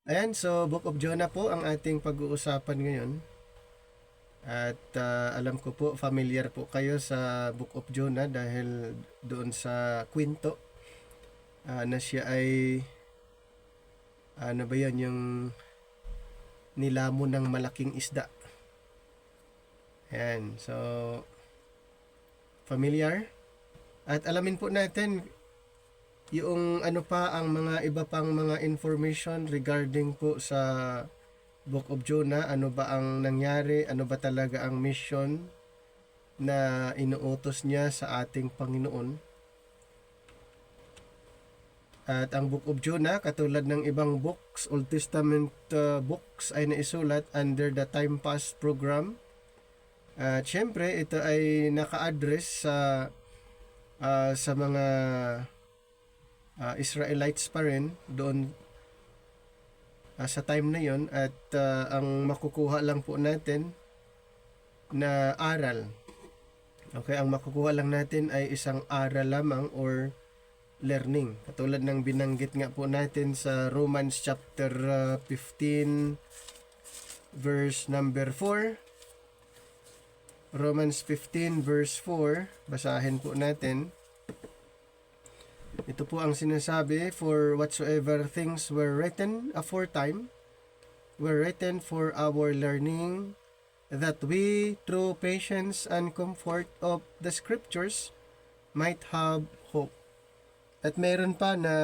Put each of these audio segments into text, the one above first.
Ayan, so Book of Jonah po ang ating pag-uusapan ngayon. At alam ko po, familiar po kayo sa Book of Jonah dahil doon sa kwento na siya ay, ano ba yan, yung nilamon ng malaking isda. Ayan, so familiar. At alamin po natin yung ano pa ang mga iba pang mga information regarding po sa Book of Jonah, ano ba ang nangyari, ano ba talaga ang mission na inuutos niya sa ating Panginoon. At ang Book of Jonah, katulad ng ibang books, Old Testament books, ay naisulat under the Time Pass program. At syempre, ito ay naka-address sa mga Israelites pa rin doon sa time na yon. At ang makukuha lang po natin na aral, okay, ang makukuha lang natin ay isang aral lamang or learning. Katulad ng binanggit nga po natin sa Romans chapter 15 verse number 4. Romans 15 verse 4, basahin po natin. Ito po ang sinasabi, "For whatsoever things were written aforetime were written for our learning, that we, through patience and comfort of the Scriptures, might have hope." At mayroon pa na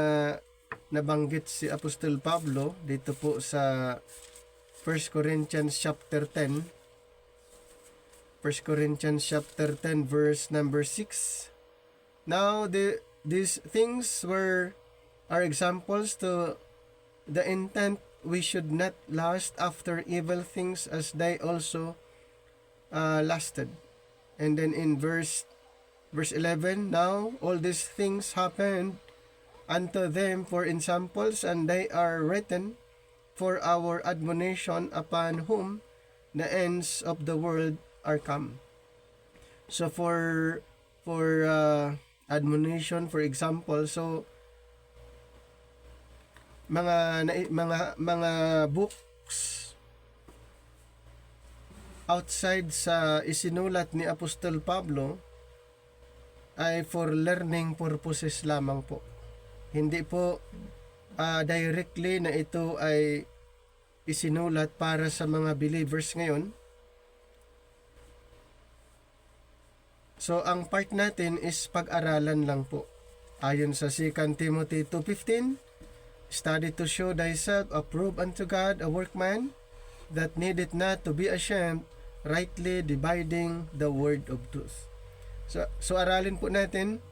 nabanggit si Apostol Pablo dito po sa 1 Corinthians chapter 10. 1 Corinthians chapter 10 verse number 6. "Now these things are examples to the intent we should not lust after evil things as they also lasted." And then in verse 11, "Now all these things happened unto them for examples, and they are written for our admonition, upon whom the ends of the world are come." So for admonition, for example, so mga books outside sa isinulat ni Apostol Pablo ay for learning purposes lamang po. Hindi po directly na ito ay isinulat para sa mga believers ngayon. So ang part natin is pag-aralan lang po. Ayon sa 2 Timothy 2:15, "Study to show thyself approved unto God, a workman that needeth not to be ashamed, rightly dividing the word of truth." So aralin po natin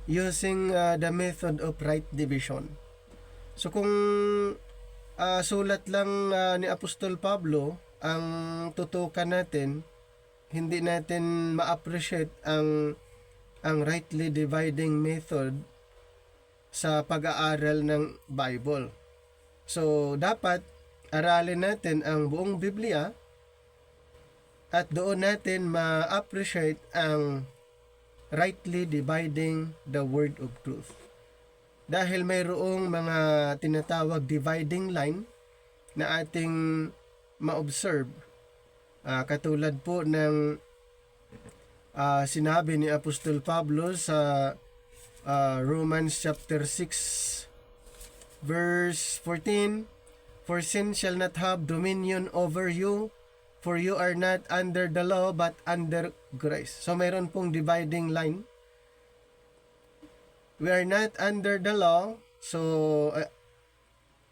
using the method of right division. So kung sulat lang ni Apostol Pablo ang tutukan natin, hindi natin ma-appreciate ang rightly dividing method sa pag-aaral ng Bible. So dapat aralin natin ang buong Biblia at doon natin ma-appreciate ang rightly dividing the word of truth. Dahil mayroong mga tinatawag dividing line na ating ma-observe. Katulad po ng sinabi ni Apostol Pablo sa Romans chapter 6 verse 14, "For sin shall not have dominion over you, for you are not under the law but under grace." So mayroon pong dividing line. We are not under the law, so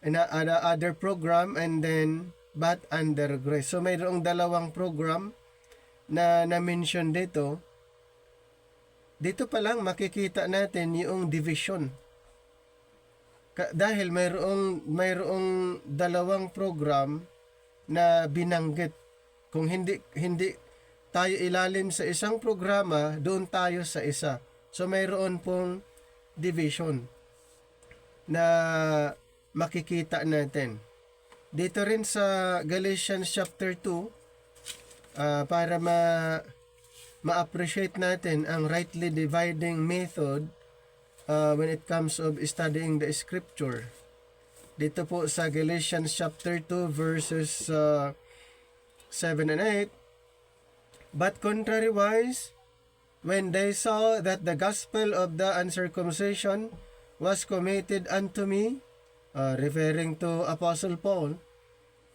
other program, and then but under grace. So mayroong dalawang program na na-mention dito. Dito pa lang makikita natin yung division. Dahil mayroong dalawang program na binanggit. Kung hindi tayo ilalim sa isang programa, doon tayo sa isa. So mayroon pong division na makikita natin. Dito rin sa Galatians chapter 2, para ma-appreciate natin ang rightly dividing method when it comes of studying the scripture. dito po sa Galatians chapter 2 verses 7 and 8. But contrariwise, when they saw that the gospel of the uncircumcision was committed unto me, referring to Apostle Paul,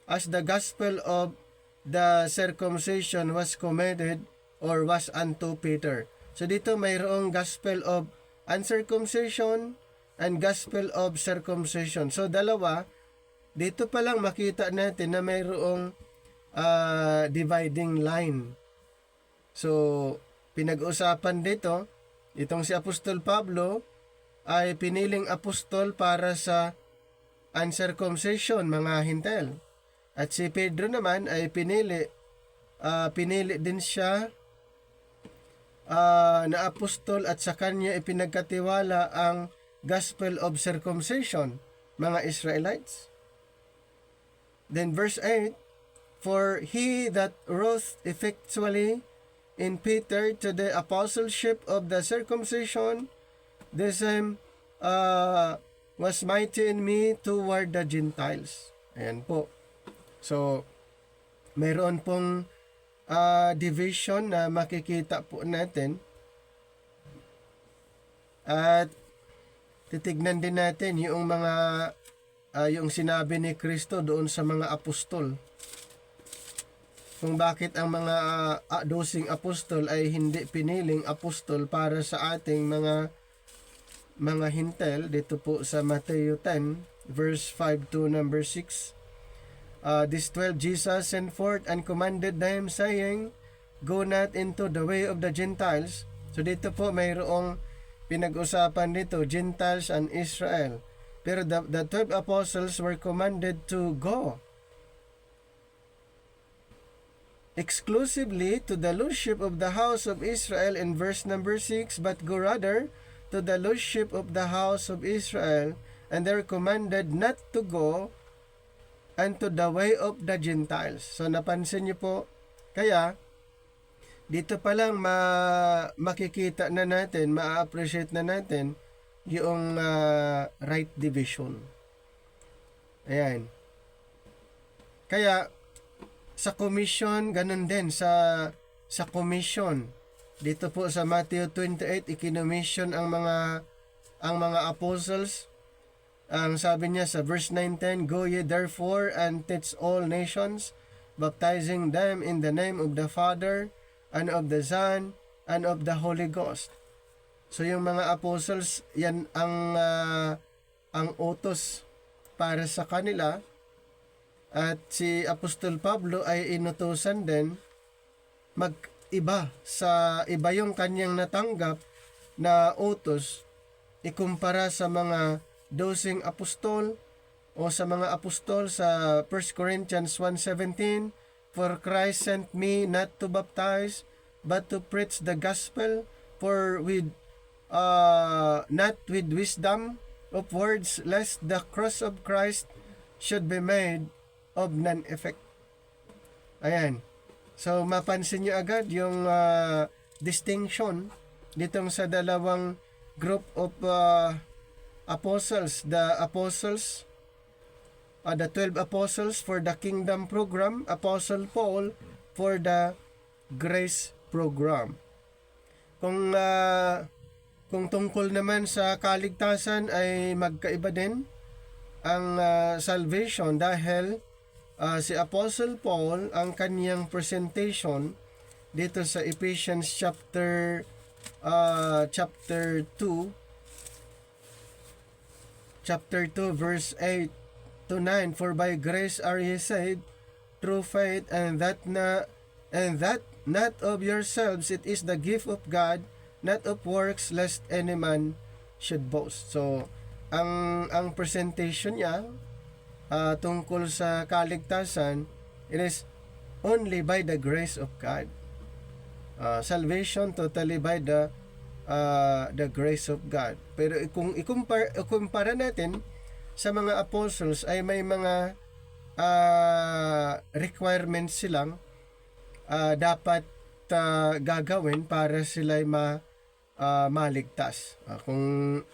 as the gospel of the circumcision was committed or was unto Peter. So dito mayroong gospel of uncircumcision and gospel of circumcision. So dalawa, dito pa lang makita natin na mayroong dividing line. So, pinag-usapan dito, itong si Apostol Pablo ay piniling apostol para sa uncircumcision, mga Hintil. At si Pedro naman ay pinili din siya na apostol at sa kanya ipinagkatiwala ang gospel of circumcision, mga Israelites. Then verse 8, for he that wrought effectually in Peter to the apostleship of the circumcision, the same was mighty in me toward the Gentiles. Ayan po. So, mayroon pong division na makikita po natin. At titignan din natin yung mga yung sinabi ni Kristo doon sa mga apostol. Kung bakit ang mga 12 apostol ay hindi piniling apostol para sa ating mga Hintil, dito po sa Matthew 10 verse 5 to number 6. This 12 Jesus sent forth and commanded them, saying, go not into the way of the Gentiles. So dito po mayroong pinag-usapan dito, Gentiles and Israel. Pero the 12 apostles were commanded to go exclusively to the lordship of the house of Israel in verse number 6, but go rather to the lordship of the house of Israel, and they are commanded not to go unto the way of the Gentiles. So napansin niyo po, kaya dito pa lang makikita na natin, ma-appreciate na natin yung right division. Ayan. Kaya sa commission, ganun din sa commission. Dito po sa Matthew 28, ikinommission ang mga apostles. Ang sabi niya sa verse 9-10, go ye therefore and teach all nations, baptizing them in the name of the Father, and of the Son, and of the Holy Ghost. So yung mga apostles, yan ang utos para sa kanila. At si Apostol Pablo ay inutusan din mag-iba sa iba yung kanyang natanggap na utos ikumpara sa mga 12 apostol o sa mga apostol sa 1 Corinthians 1:17, for Christ sent me not to baptize but to preach the gospel, for not with wisdom of words, lest the cross of Christ should be made of none effect. Ayan. So, mapansin nyo agad yung distinction ditong sa dalawang group of apostles. The 12 apostles for the kingdom program, Apostle Paul for the grace program. Kung tungkol naman sa kaligtasan ay magkaiba din ang salvation, dahil si Apostle Paul, ang kaniyang presentation dito sa Ephesians chapter 2 verse 8 to 9, for by grace are ye saved through faith, and that not of yourselves, it is the gift of God, not of works, lest any man should boast. So ang presentation niya tungkol sa kaligtasan, it is only by the grace of God. Salvation totally by the grace of God. Pero kung ikumpara natin sa mga apostles, ay may mga requirements silang dapat gagawin para sila'y maligtas. Kung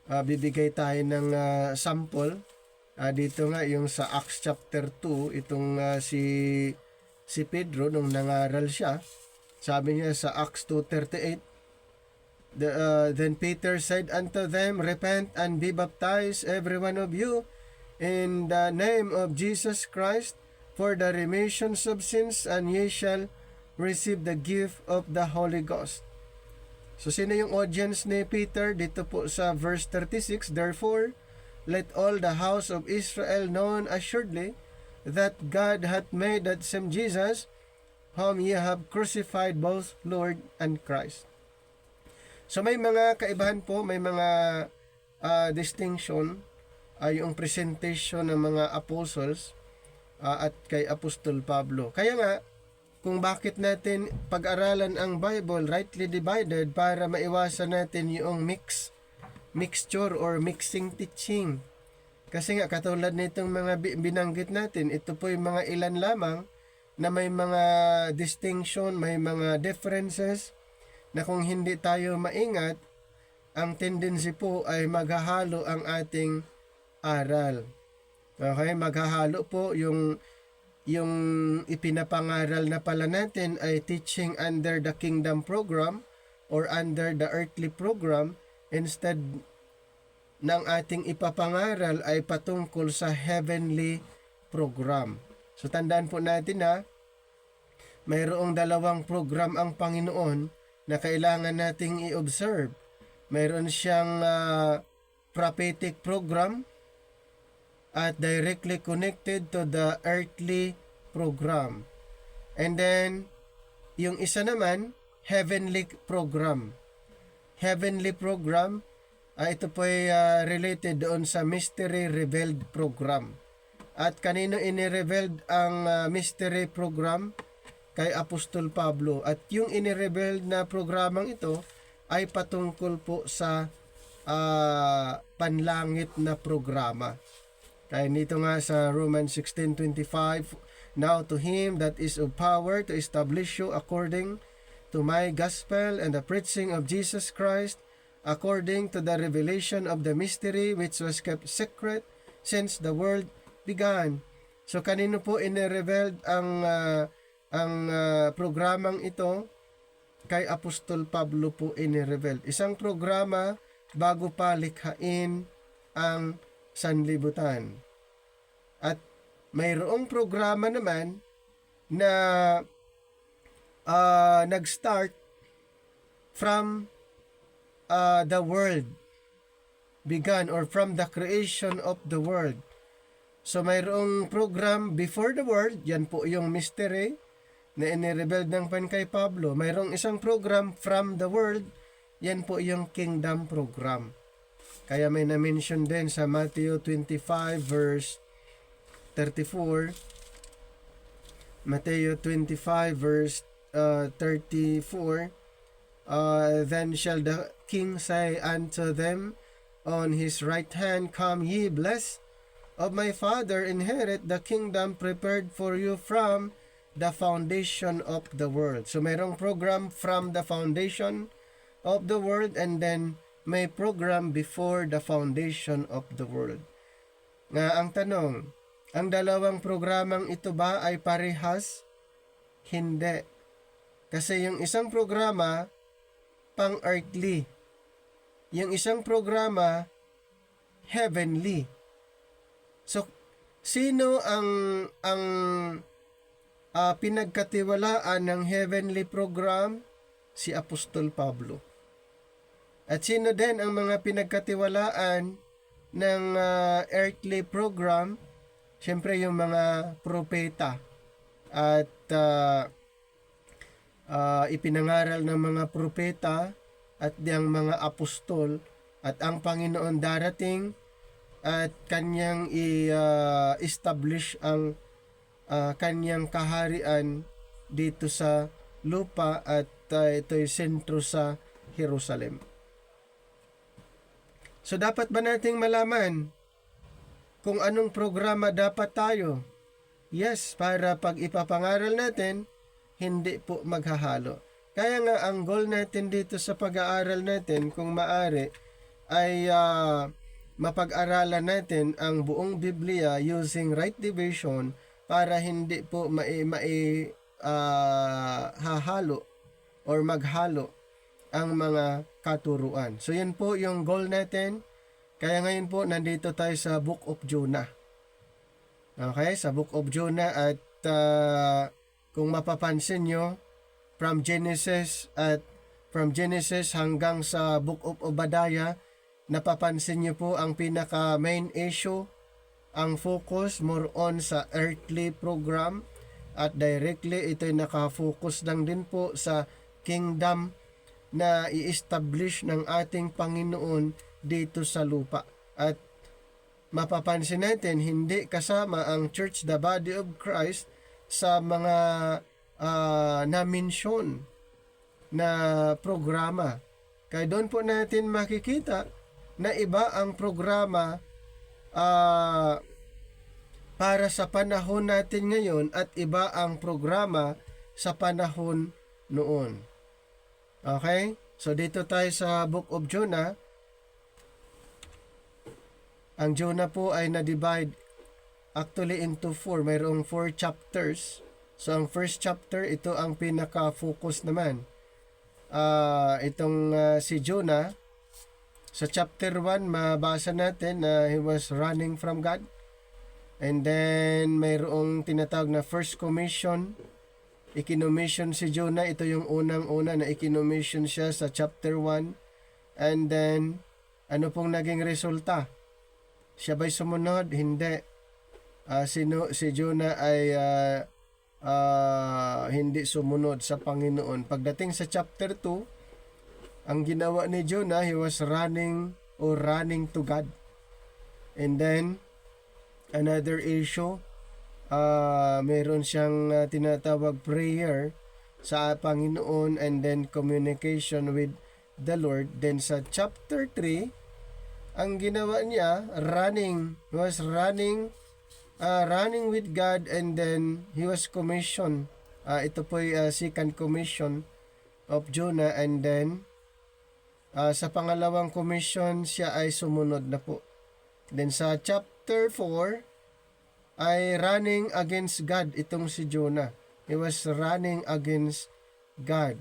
bibigay tayo ng sample. Dito nga yung sa Acts chapter 2, itong si Pedro nung nangaral siya. Sabi niya sa Acts 2:38, then Peter said unto them, repent and be baptized every one of you in the name of Jesus Christ for the remission of sins, and ye shall receive the gift of the Holy Ghost. So sino yung audience ni Peter? Dito po sa verse 36, therefore, let all the house of Israel know assuredly that God hath made that same Jesus, whom ye have crucified, both Lord and Christ. So may mga kaibahan po, may mga distinction, yung presentation ng mga apostles at kay Apostol Pablo. Kaya nga, kung bakit natin pag-aralan ang Bible rightly divided para maiwasan natin yung mixture or mixing teaching. Kasi nga katulad nitong mga binanggit natin, ito po yung mga ilan lamang na may mga distinction, may mga differences na kung hindi tayo maingat, ang tendency po ay maghahalo ang ating aral. Okay, maghahalo po yung ipinapangaral na pala natin ay teaching under the kingdom program or under the earthly program, instead ng ating ipapangaral ay patungkol sa heavenly program. So tandaan po natin na mayroong dalawang program ang Panginoon na kailangan nating i-observe. Mayroon siyang prophetic program at directly connected to the earthly program. And then, yung isa naman, heavenly program. Heavenly program, ito po ay related doon sa mystery revealed program. At kanino ini-revealed ang mystery program? Kay Apostol Pablo. At yung ini-revealed na programang ito ay patungkol po sa panlangit na programa. Kaya nito nga sa Romans 16:25, now to him that is of power to establish you according to my gospel and the preaching of Jesus Christ, according to the revelation of the mystery which was kept secret since the world began. So kanino po ine-revealed ang programang ito? Kay Apostol Pablo po ine-revealed. Isang programa bago pa likhain ang sanlibutan. At mayroong programa naman na nag-start from the world began or from the creation of the world. So mayroong program before the world, yan po yung mystery na inirevealed ng kay Pablo. Mayroong isang program from the world, yan po yung kingdom program. Kaya may na-mention din sa Matthew 25 verse 34. Matthew 25 verse 34. Then shall the king say unto them on his right hand, come ye blessed of my Father, inherit the kingdom prepared for you from the foundation of the world. So mayroong program from the foundation of the world, and then may program before the foundation of the world. Nga ang tanong, ang dalawang programang ito ba ay parehas? Hindi. Kasi yung isang programa pang-earthly, yung isang programa heavenly. So sino ang pinagkatiwalaan ng heavenly program? Si Apostol Pablo. At sino din ang mga pinagkatiwalaan ng earthly program? Siyempre yung mga propeta at ipinangaral ng mga propeta at yung mga apostol, at ang Panginoon darating at kanyang i-establish ang kanyang kaharian dito sa lupa, at ito'y sentro sa Jerusalem. So dapat ba nating malaman kung anong programa dapat tayo? Yes, para pag ipapangaral natin, hindi po maghahalo. Kaya nga ang goal natin dito sa pag-aaral natin, kung maaari, ay mapag-aralan natin ang buong Biblia using right division para hindi po hahalo or maghalo ang mga katuruan. So yun po yung goal natin. Kaya ngayon po nandito tayo sa Book of Jonah. Okay, sa Book of Jonah at kung mapapansin nyo, from Genesis hanggang sa Book of Obadiah, napapansin nyo po ang pinaka main issue, ang focus more on sa earthly program at directly ito'y nakafocus lang din po sa kingdom na i-establish ng ating Panginoon dito sa lupa. At mapapansin natin, hindi kasama ang Church, the Body of Christ, sa mga na-mention na programa. Kaya doon po natin makikita na iba ang programa para sa panahon natin ngayon at iba ang programa sa panahon noon. Okay? So dito tayo sa Book of Jonah. Ang Jonah po ay na-divide actually into 4. Mayroong 4 chapters. So ang first chapter, ito ang pinaka-focus naman. Si Jonah, sa chapter 1, mabasa natin na he was running from God. And then mayroong tinatawag na first commission. Ikinommission si Jonah. Ito yung unang-una na ikinommission siya sa chapter 1. And then, ano pong naging resulta? Siya ba'y sumunod? Hindi. Si Jonah ay hindi sumunod sa Panginoon. Pagdating sa chapter 2, ang ginawa ni Jonah, he was running to God. And then, another issue, meron siyang tinatawag prayer sa Panginoon and then communication with the Lord. Then sa chapter 3, ang ginawa niya, running with God, and then he was commissioned. Ito po ay second commission of Jonah, and then sa pangalawang commission siya ay sumunod na po. Then sa chapter 4 ay running against God itong si Jonah. He was running against God.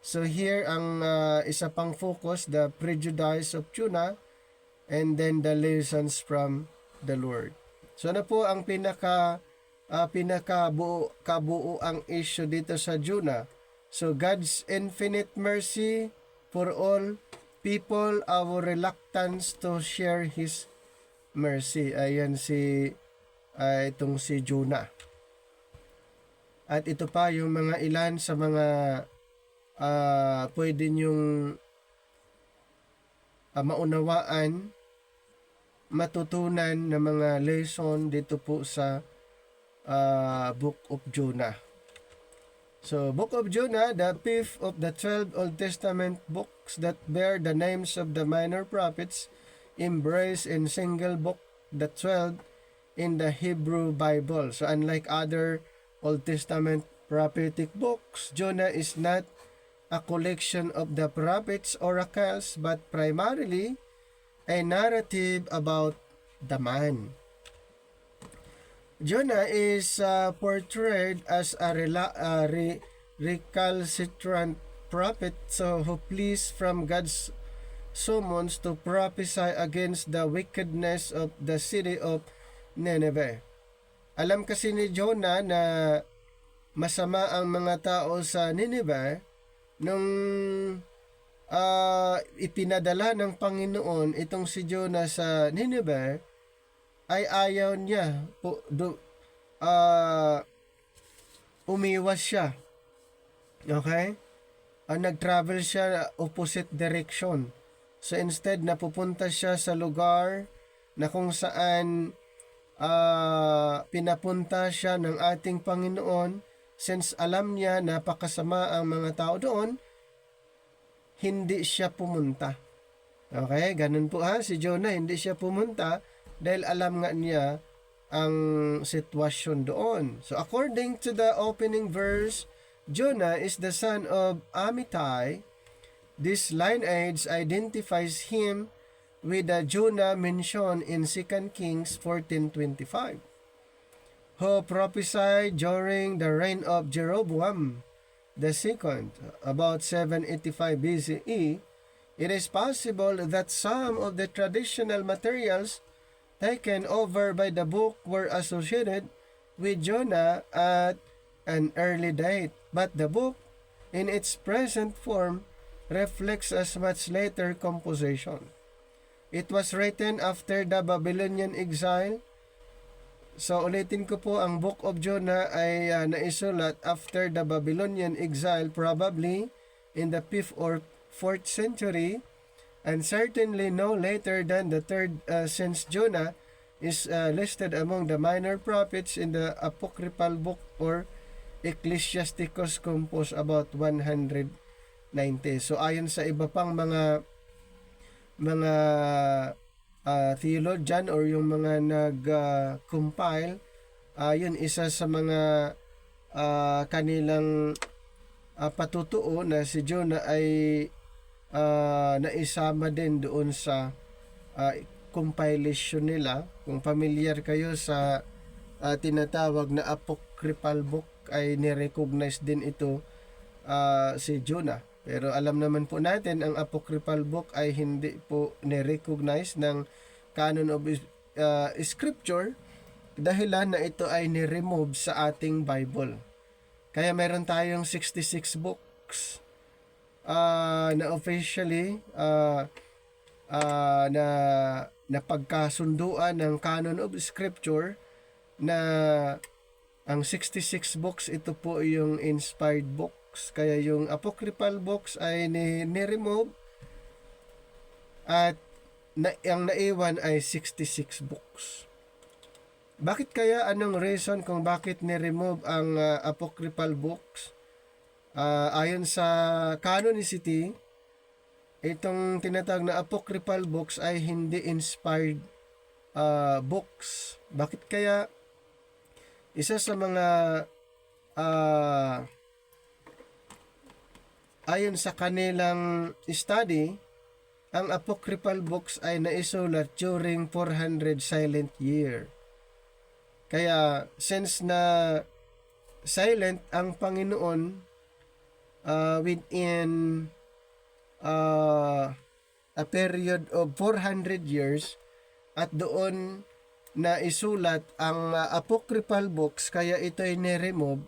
So here ang isa pang focus, the prejudice of Jonah, and then the lessons from the Lord. So ano po ang kabuo ang issue dito sa Jonah? So God's infinite mercy for all people, our reluctance to share His mercy. Ayan itong si Jonah. At ito pa yung mga ilan sa mga pwede nyong maunawaan, matutunan na mga lesson dito po sa Book of Jonah. So, Book of Jonah, the fifth of the 12 Old Testament books that bear the names of the minor prophets, embraced in single book, the 12 in the Hebrew Bible. So, unlike other Old Testament prophetic books, Jonah is not a collection of the prophets' oracles, but primarily a narrative about the man. Jonah is portrayed as a recalcitrant prophet who flees from God's summons to prophesy against the wickedness of the city of Nineveh. Alam kasi ni Jonah na masama ang mga tao sa Nineveh nung ipinadala ng Panginoon itong si Jonah sa Nineveh, ay ayaw niya umiwas siya. Okay? Nag-travel siya opposite direction. So instead, napupunta siya sa lugar na kung saan pinapunta siya ng ating Panginoon, since alam niya napakasama ang mga tao doon, hindi siya pumunta. Okay, ganun po si Jonah, hindi siya pumunta dahil alam nga niya ang sitwasyon doon. So according to the opening verse, Jonah is the son of Amittai. This lineage identifies him with the Jonah mentioned in 2 Kings 14:25, who prophesied during the reign of Jeroboam the second, about 785 BCE. It is possible that some of the traditional materials taken over by the book were associated with Jonah at an early date, but the book, in its present form, reflects a much later composition. It was written after the Babylonian exile. So ulitin ko po, ang Book of Jonah ay naisulat after the Babylonian exile, probably in the 5th or 4th century, and certainly no later than the 3rd, since Jonah is listed among the minor prophets in the apocryphal book or Ecclesiasticus, composed about 190. So ayon sa iba pang mga theologian or yung mga nag-compile, yun isa sa mga kanilang patutuo na si Jonah ay naisama din doon sa compilation nila. Kung familiar kayo sa tinatawag na apocryphal book, ay nirecognize din ito si Jonah. Pero alam naman po natin, ang apocryphal book ay hindi po nirecognize ng canon of scripture, dahilan na ito ay ni-remove sa ating Bible. Kaya meron tayong 66 books na officially na pagkasunduan ng canon of scripture, na ang 66 books, ito po yung inspired books. Kaya yung apocryphal books ay ni-remove, at ang naiwan ay 66 books. Bakit kaya? Anong reason kung bakit ni-remove ang apocryphal books? Ayon sa canonicity, itong tinatawag na apocryphal books ay hindi inspired books. Bakit kaya? Isa sa mga ayon sa kanilang study, ang apocryphal books ay naisulat during 400 silent year. Kaya since na silent ang Panginoon within a period of 400 years, at doon na isulat ang apocryphal books, kaya ito ay ni-remove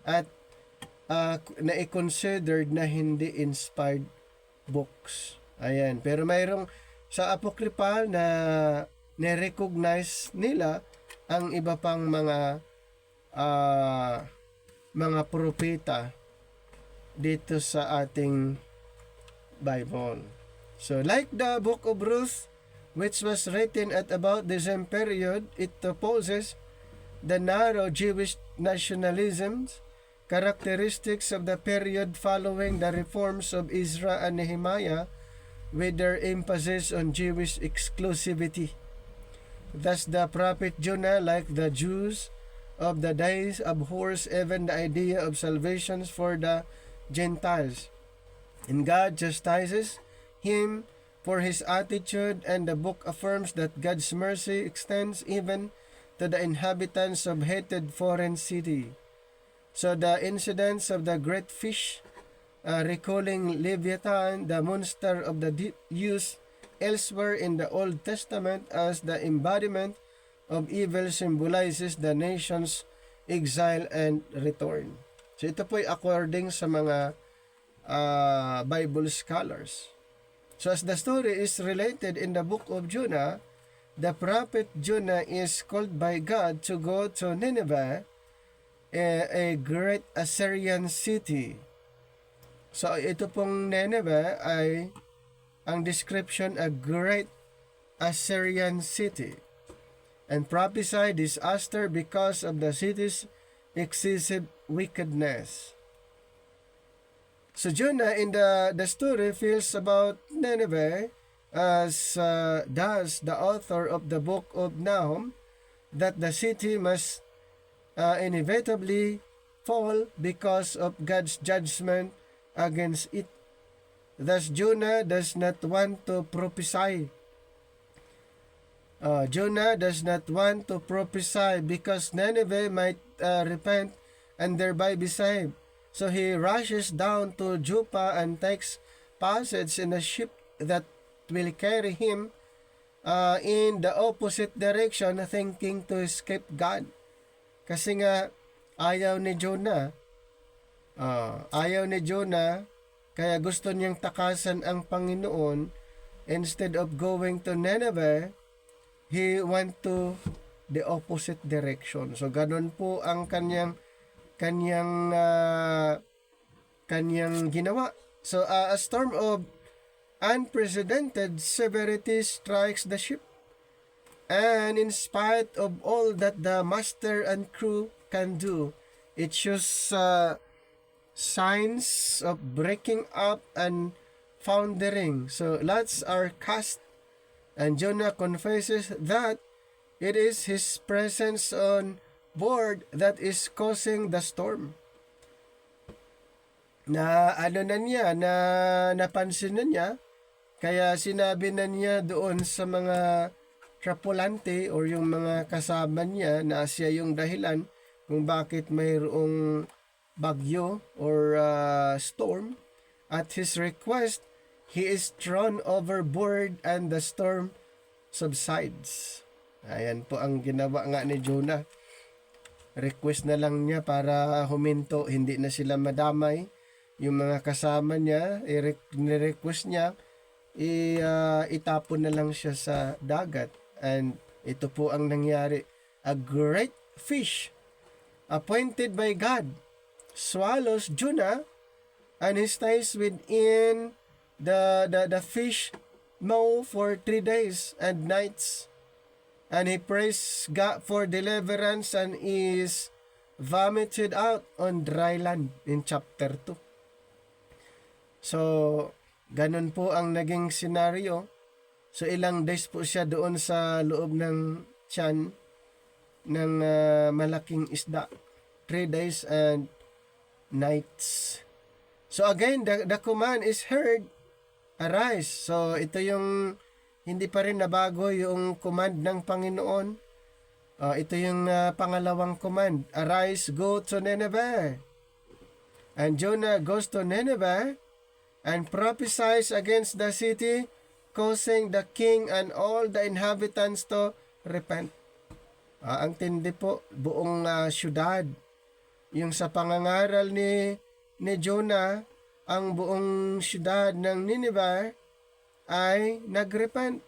at na-considered na hindi inspired books. Ayan. Pero mayroong sa apocryphal na na-recognize nila ang iba pang mga propeta dito sa ating Bible. So like the book of Ruth, which was written at about the same period, it opposes the narrow Jewish nationalisms characteristics of the period following the reforms of Ezra and Nehemiah, with their emphasis on Jewish exclusivity. Thus the prophet Jonah, like the Jews of the days, abhors even the idea of salvation for the Gentiles, and God chastises him for his attitude, and the book affirms that God's mercy extends even to the inhabitants of hated foreign city. So the incidents of the great fish, recalling Leviathan, the monster of the deep, used elsewhere in the Old Testament as the embodiment of evil, symbolizes the nation's exile and return. So ito po ay according sa mga Bible scholars. So as the story is related in the book of Jonah, the prophet Jonah is called by God to go to Nineveh, a great Assyrian city. So ito pong Nineveh ay ang description, a great Assyrian city, and prophesy disaster because of the city's excessive wickedness. So Jonah in the story feels about Nineveh as does the author of the book of Nahum, that the city must inevitably fall because of God's judgment against it. Thus Jonah does not want to prophesy Jonah does not want to prophesy because Nineveh might repent and thereby be saved. So he rushes down to Joppa and takes passage in a ship that will carry him in the opposite direction, thinking to escape God. Kasi nga, ayaw ni Jonah. Ayaw ni Jonah, kaya gusto niyang takasan ang Panginoon. Instead of going to Nineveh, he went to the opposite direction. So ganun po ang kanyang ginawa. So a storm of unprecedented severity strikes the ship. And in spite of all that the master and crew can do, it shows signs of breaking up and foundering. So lots are cast, and Jonah confesses that it is his presence on board that is causing the storm. Napansin na niya, kaya sinabi na niya doon sa mga tripulante or yung mga kasama niya na siya yung dahilan kung bakit mayroong bagyo or storm. At his request, he is thrown overboard and the storm subsides. Ayan po ang ginawa nga ni Jonah. Request na lang niya para huminto, hindi na sila madamay. Yung mga kasama niya, ni-request niya, itapon na lang siya sa dagat. And ito po ang nangyari. A great fish appointed by God swallows Jonah, and he stays within the fish mouth for 3 days and nights. And he prays God for deliverance and is vomited out on dry land in chapter 2. So, ganun po ang naging scenario. So, ilang days po siya doon sa loob ng tiyan ng malaking isda. 3 days and nights. So, again, the command is heard, arise. So, ito yung hindi pa rin nabago yung command ng Panginoon. Ito yung pangalawang command. Arise, go to Nineveh. And Jonah goes to Nineveh and prophesies against the city, causing the king and all the inhabitants to repent. Ang tindi po, buong syudad. Yung sa pangangaral ni Jonah, ang buong syudad ng Nineveh ay nagrepent.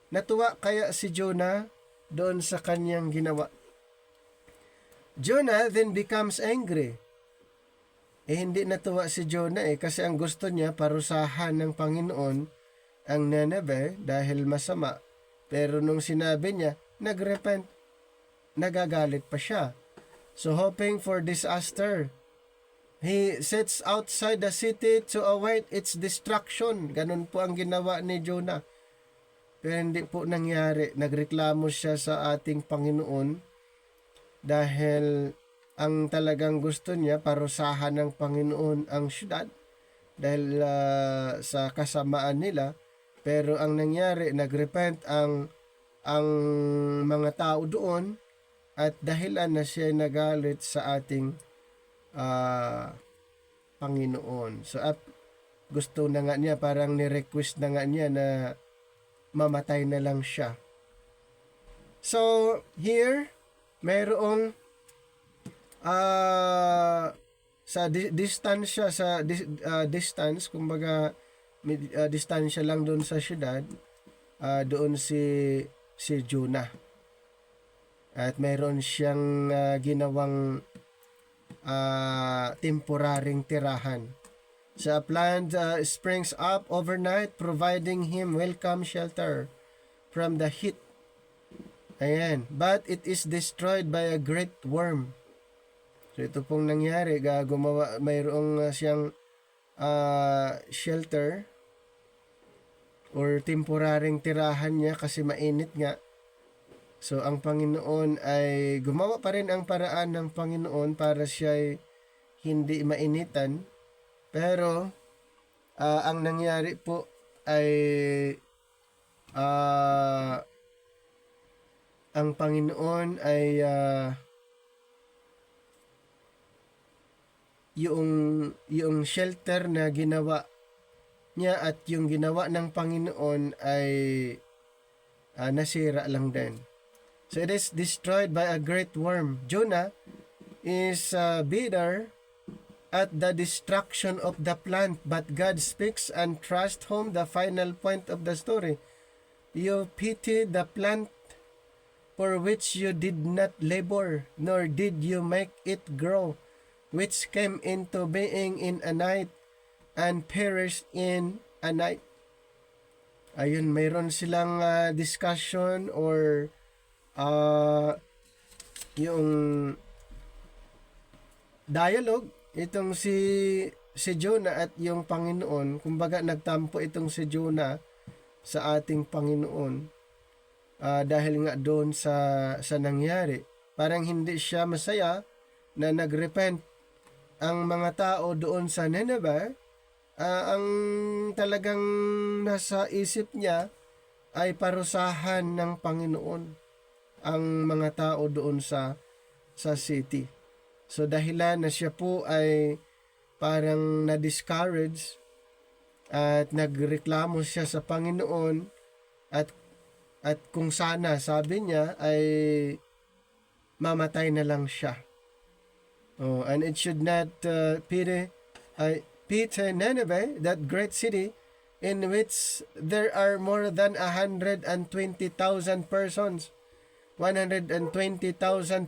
Natuwa kaya si Jonah doon sa kanyang ginawa. Jonah then becomes angry. Hindi natuwa si Jonah kasi ang gusto niya parusahan ng Panginoon ang Nineveh dahil masama. Pero nung sinabi niya, nagrepent, nagagalit pa siya. So hoping for disaster, he sits outside the city to await its destruction. Ganun po ang ginawa ni Jonah. Pero hindi po nangyari. Nagreklamo siya sa ating Panginoon dahil ang talagang gusto niya, parusahan ng Panginoon ang syudad dahil sa kasamaan nila. Pero ang nangyari, nagrepent ang mga tao doon at dahilan na siya nagalit sa ating Panginoon. So gusto na nga niya, parang ni-request na nga niya na mamatay na lang siya. So here, mayroong sa distansya, distance, kumbaga distansya lang doon sa syudad, doon si Jonah. At mayroon siyang ginawang temporaring tirahan. So a plant springs up overnight, providing him welcome shelter from the heat. Ayan. But it is destroyed by a great worm. So ito pong nangyari, mayroong siyang shelter or temporaring tirahan niya kasi mainit nga. So ang Panginoon ay gumawa pa rin ang paraan ng Panginoon para siya hindi mainitan. Pero ang nangyari po ay ang Panginoon ay yung shelter na ginawa niya at yung ginawa ng Panginoon ay nasira lang din. So it is destroyed by a great worm. Jonah is bitter at the destruction of the plant, but God speaks and thrust home the final point of the story. You pity the plant for which you did not labor, nor did you make it grow, which came into being in a night and perished in a night. Ayun, mayroon silang discussion or yung dialogue itong si Jonah at yung Panginoon. Kumbaga nagtampo itong si Jonah sa ating Panginoon dahil nga doon sa nangyari. Parang hindi siya masaya na nagrepent ang mga tao doon sa Nineveh. Ang talagang nasa isip niya ay parusahan ng Panginoon ang mga tao doon sa city. So dahilan na siya po ay parang na-discourage at nagreklamo siya sa Panginoon at kung sana, sabi niya, ay mamatay na lang siya. And it should not pity Nineveh, that great city in which there are more than 120,000 persons. 120,000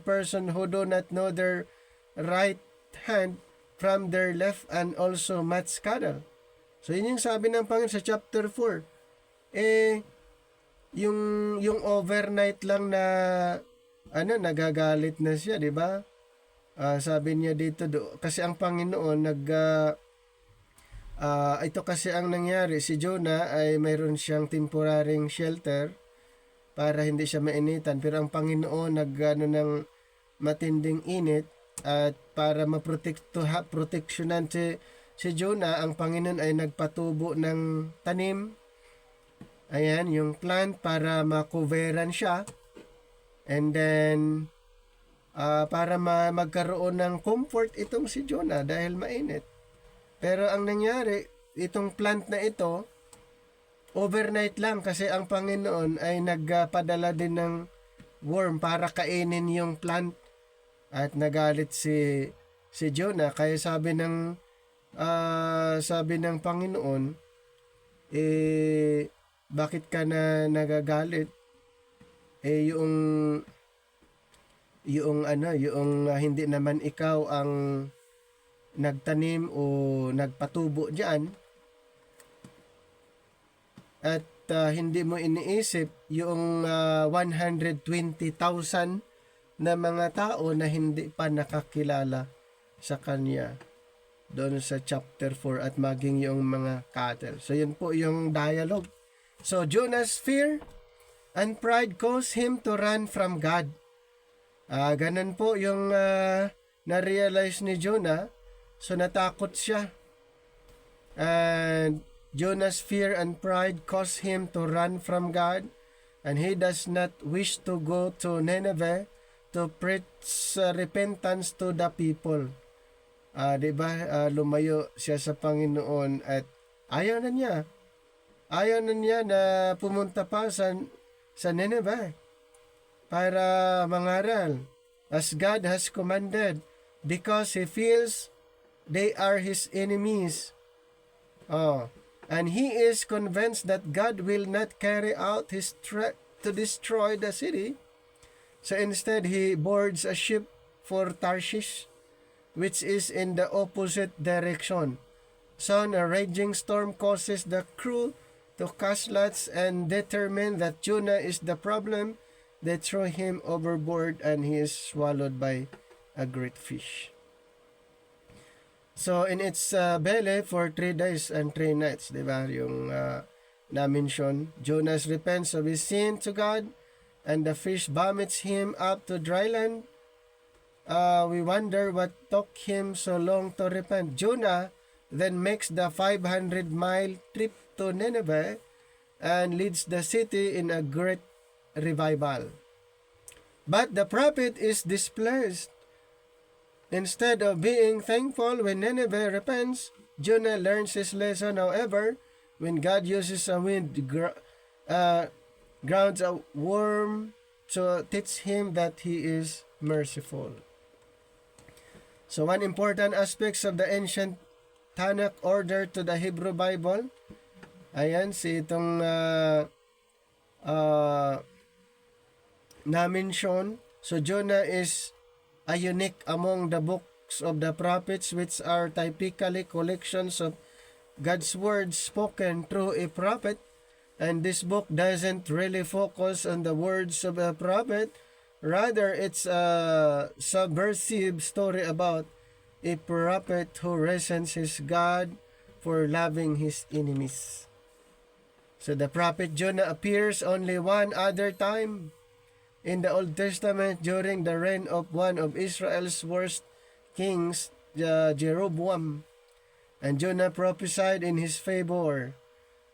persons who do not know their right hand from their left, and also much cattle. So yun yung sabi ng Panginoon sa chapter 4. Yung overnight lang na nagagalit na siya, di ba? Sabi niya dito kasi ang Panginoon ito kasi ang nangyari, si Jonah ay mayroon siyang temporaryong shelter para hindi siya mainitan, pero ang Panginoon ng matinding init at para proteksyonan si Jonah, ang Panginoon ay nagpatubo ng tanim. Ayan, yung plant para makoveran siya. And then para magkaroon ng comfort itong si Jonah dahil mainit. Pero ang nangyari, itong plant na ito, overnight lang kasi ang Panginoon ay nagpadala din ng worm para kainin yung plant. At nagalit si Jonah, kaya sabi ng Panginoon, bakit ka na nagagalit? Yung hindi naman ikaw ang nagtanim o nagpatubo diyan, at hindi mo iniisip yung 120,000 na mga tao na hindi pa nakakilala sa kanya doon sa chapter 4 at maging yung mga cattle. So yun po yung dialogue. So Jonah's fear and pride caused him to run from God. Ganun po yung na-realize ni Jonah. So natakot siya. And Jonah's fear and pride caused him to run from God, and he does not wish to go to Nineveh to preach repentance to the people. Diba? Lumayo siya sa Panginoon at ayaw na niya na pumunta pa sa Nineveh para mangaral as God has commanded, because he feels they are his enemies. And he is convinced that God will not carry out his threat to destroy the city. So instead, he boards a ship for Tarshish, which is in the opposite direction. So a raging storm causes the crew to cast lots and determine that Jonah is the problem. They throw him overboard and he is swallowed by a great fish. So in its belly for 3 days and 3 nights, diba? Yung na-mention, Jonah repents of his sin to God, and the fish vomits him up to dry land. We wonder what took him so long to repent. Jonah then makes the 500-mile trip to Nineveh and leads the city in a great revival. But the prophet is displeased. Instead of being thankful when Nineveh repents, Jonah learns his lesson. However, when God uses a wind, grounds a worm to teach him that he is merciful. So one important aspects of the ancient Tanakh order to the Hebrew Bible, ayan, si itong na-mention. So Jonah is a unique among the books of the prophets, which are typically collections of God's words spoken through a prophet. And this book doesn't really focus on the words of a prophet. Rather, it's a subversive story about a prophet who resents his God for loving his enemies. So the prophet Jonah appears only one other time in the Old Testament during the reign of one of Israel's worst kings, Jeroboam. And Jonah prophesied in his favor,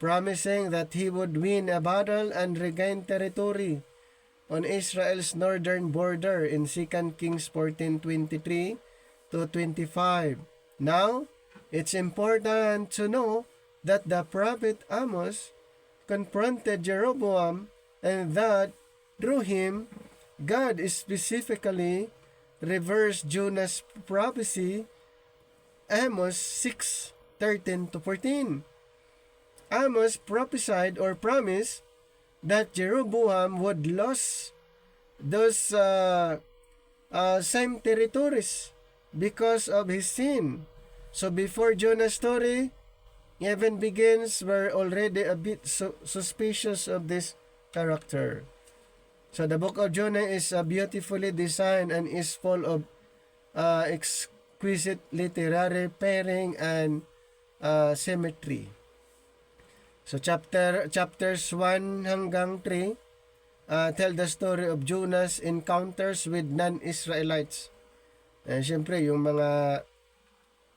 promising that he would win a battle and regain territory on Israel's northern border in 2 Kings 14:23 to 25. Now, it's important to know that the prophet Amos confronted Jeroboam and that through him, God specifically reversed Jonah's prophecy, Amos 6:13 to 14. Amos prophesied or promised that Jeroboam would lose those same territories because of his sin. So before Jonah's story even begins, we're already a bit suspicious of this character. So the book of Jonah is beautifully designed and is full of exquisite literary pairing and symmetry. So chapters 1 hanggang 3 tell the story of Jonah's encounters with non-Israelites. Siyempre, yung mga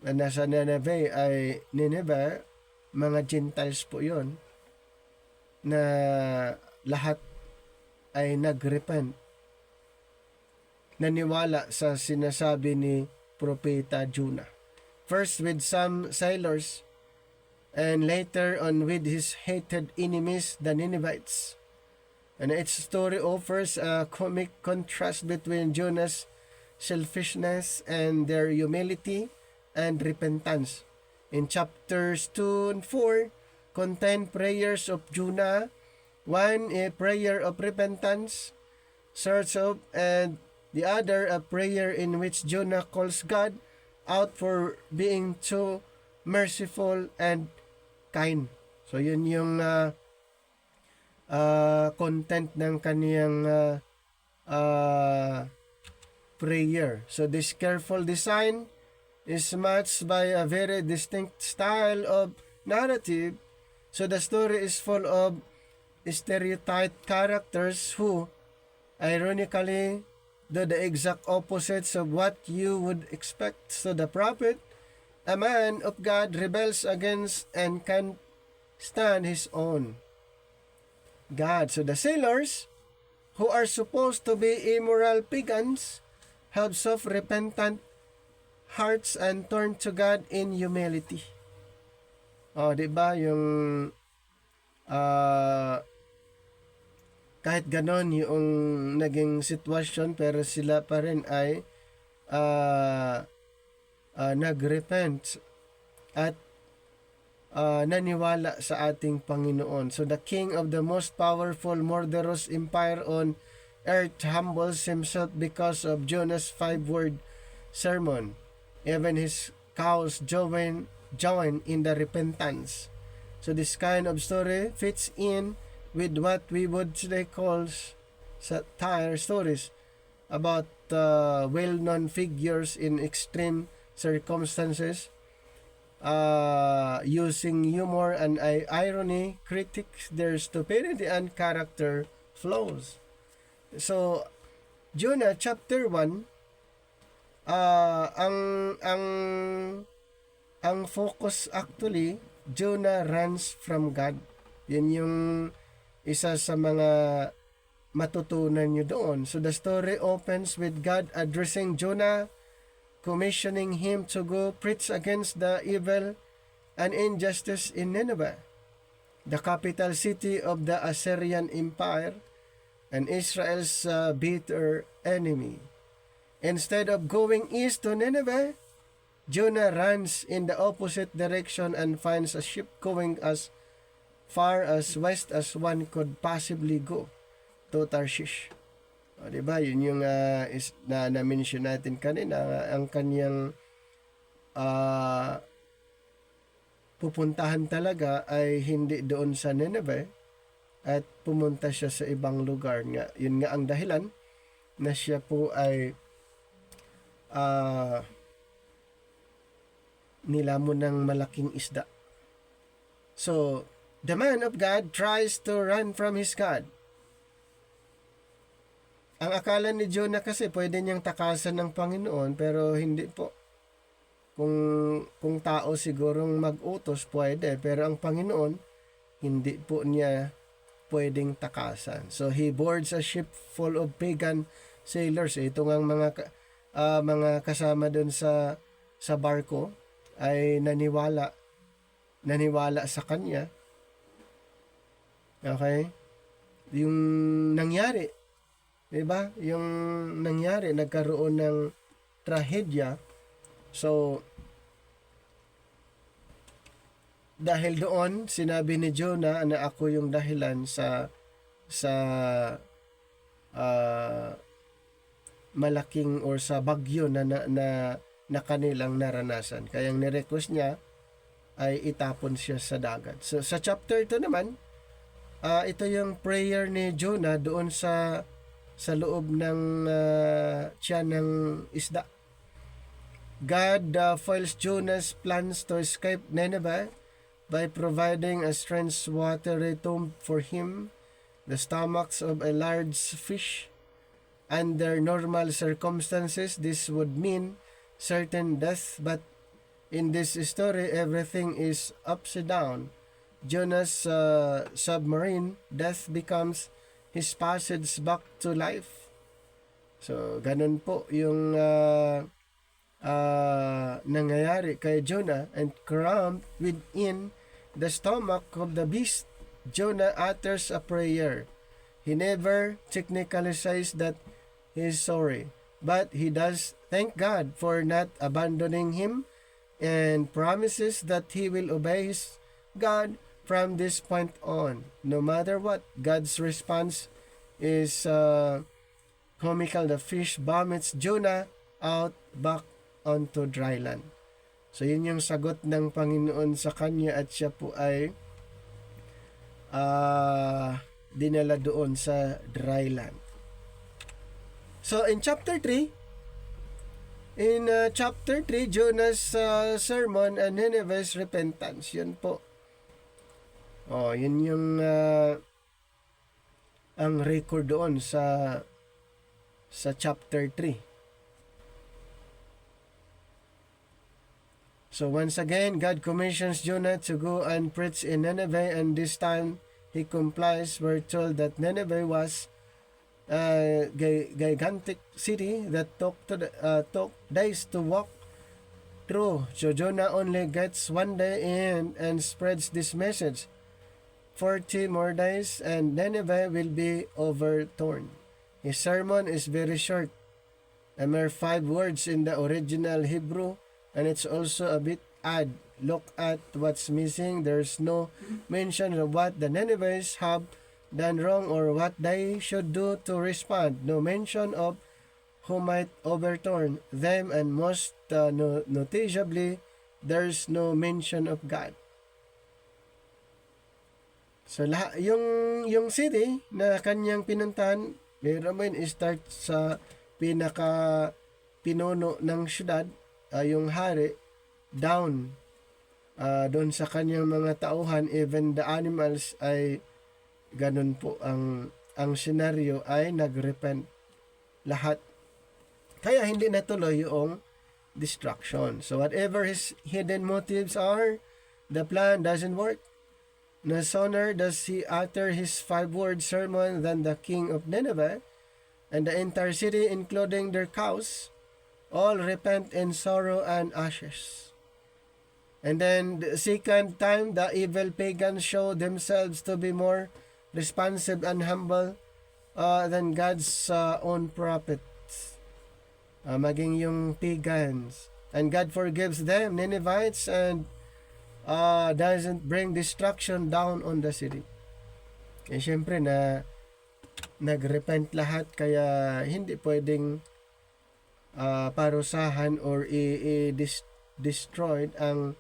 nasa Nineveh, mga Gentiles po yon na lahat ay nagrepent, naniwala sa sinasabi ni Propeta Jonah. First with some sailors, and later on with his hated enemies, the Ninevites. And its story offers a comic contrast between Jonah's selfishness and their humility and repentance. In chapters 2 and 4 contain prayers of Jonah, one a prayer of repentance, sorts of, and the other a prayer in which Jonah calls God out for being too merciful and kind. So yun yung content ng kaniyang prayer. So this careful design is matched by a very distinct style of narrative. So the story is full of stereotyped characters who, ironically, do the exact opposites of what you would expect. So the prophet, a man of God, rebels against and can't stand his own God. So the sailors, who are supposed to be immoral pagans, have self-repentant hearts and turn to God in humility. Di ba yung kahit ganon yung naging sitwasyon, pero sila pa rin ay nagrepent at naniwala sa ating Panginoon. So the king of the most powerful murderous empire on earth humbles himself because of Jonah's 5-word sermon. Even his cows join in the repentance. So this kind of story fits in with what we would today call satire stories about well-known figures in extreme circumstances, using humor and irony, critics their stupidity and character flaws. So Jonah chapter 1, ang focus actually, Jonah runs from God. Yun yung isa sa mga matutunan nyo doon. So the story opens with God addressing Jonah, commissioning him to go preach against the evil and injustice in Nineveh, the capital city of the Assyrian Empire and Israel's bitter enemy. Instead of going east to Nineveh, Jonah runs in the opposite direction and finds a ship going as far as west as one could possibly go, to Tarshish. O, diba? Yun yung na-mention natin kanina, ang kanyang pupuntahan talaga ay hindi doon sa Nineveh at pumunta siya sa ibang lugar nga. Yun nga ang dahilan na siya po ay nilamon ng malaking isda. So, the man of God tries to run from his God. Ang akala ni Jonah kasi pwede niyang takasan ng Panginoon, pero hindi po. Kung tao sigurong mag-utos, pwede. Pero ang Panginoon, hindi po niya pwedeng takasan. So, he boards a ship full of pagan sailors. Ito nga mga kasama dun sa barko ay naniwala sa kanya. Okay? Yung nangyari, diba? Yung nangyari, nagkaroon ng trahedya. So, dahil doon, sinabi ni Jonah na ako yung dahilan sa malaking or sa bagyo na kanilang naranasan. Kaya ang nirequest niya ay itapon siya sa dagat. So, sa chapter 2 naman, ito yung prayer ni Jonah doon sa loob ng tiyan ng isda. God foils Jonah's plans to escape Nineveh by providing a strange watery tomb for him, the stomachs of a large fish. Under normal circumstances, this would mean certain death, but in this story, everything is upside down. Jonah's submarine death becomes his passage back to life. So, ganun po yung nangyayari kay Jonah, and cramped within the stomach of the beast, Jonah utters a prayer. He never technically says that he is sorry, but he does thank God for not abandoning him and promises that he will obey his God from this point on. No matter what, God's response is comical. The fish vomits Jonah out back onto dry land. So, yun yung sagot ng Panginoon sa kanya, at siya po ay dinala doon sa dry land. So, in chapter 3, Jonah's sermon and Nineveh's repentance. Yun po. Yun yung ang record doon sa chapter 3. So once again, God commissions Jonah to go and preach in Nineveh, and this time he complies. We're told that Nineveh was a gigantic city that took days to walk through. So Jonah only gets one day in and spreads this message. 40 more days and Nineveh will be overturned. His sermon is very short, a mere 5 words in the original Hebrew, and it's also a bit odd. Look at what's missing. There's no mention of what the Ninevites have done wrong or what they should do to respond. No mention of who might overturn them, and most noticeably, there's no mention of God. So yung city na kanyang pinuntahan, Ramin start sa pinaka pinuno ng syudad, yung hari, down doon sa kanyang mga tauhan, even the animals ay ganun po ang senaryo ay nagrepent lahat. Kaya hindi natuloy yung destruction. So whatever his hidden motives are, the plan doesn't work. No sooner does he utter his 5-word sermon than the king of Nineveh and the entire city, including their cows, all repent in sorrow and ashes. And then the second time, the evil pagans show themselves to be more responsive and humble than God's own prophets. Maging yung pagans. And God forgives them, Ninevites, and doesn't bring destruction down on the city. Eh syempre na nagrepent lahat, kaya hindi pwedeng parusahan or destroyed ang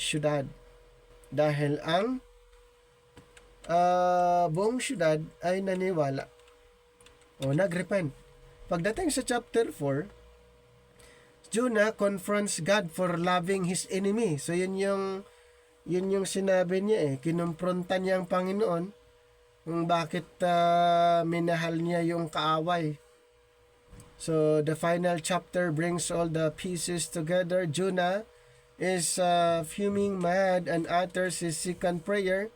syudad. Dahil ang buong syudad ay naniwala o nagrepent. Pagdating sa chapter 4, Jonah confronts God for loving his enemy. So yun yung sinabi niya kinumpronta niya ang Panginoon kung bakit minahal niya yung kaaway. So the final chapter brings all the pieces together. Jonah is fuming mad and utters his second prayer.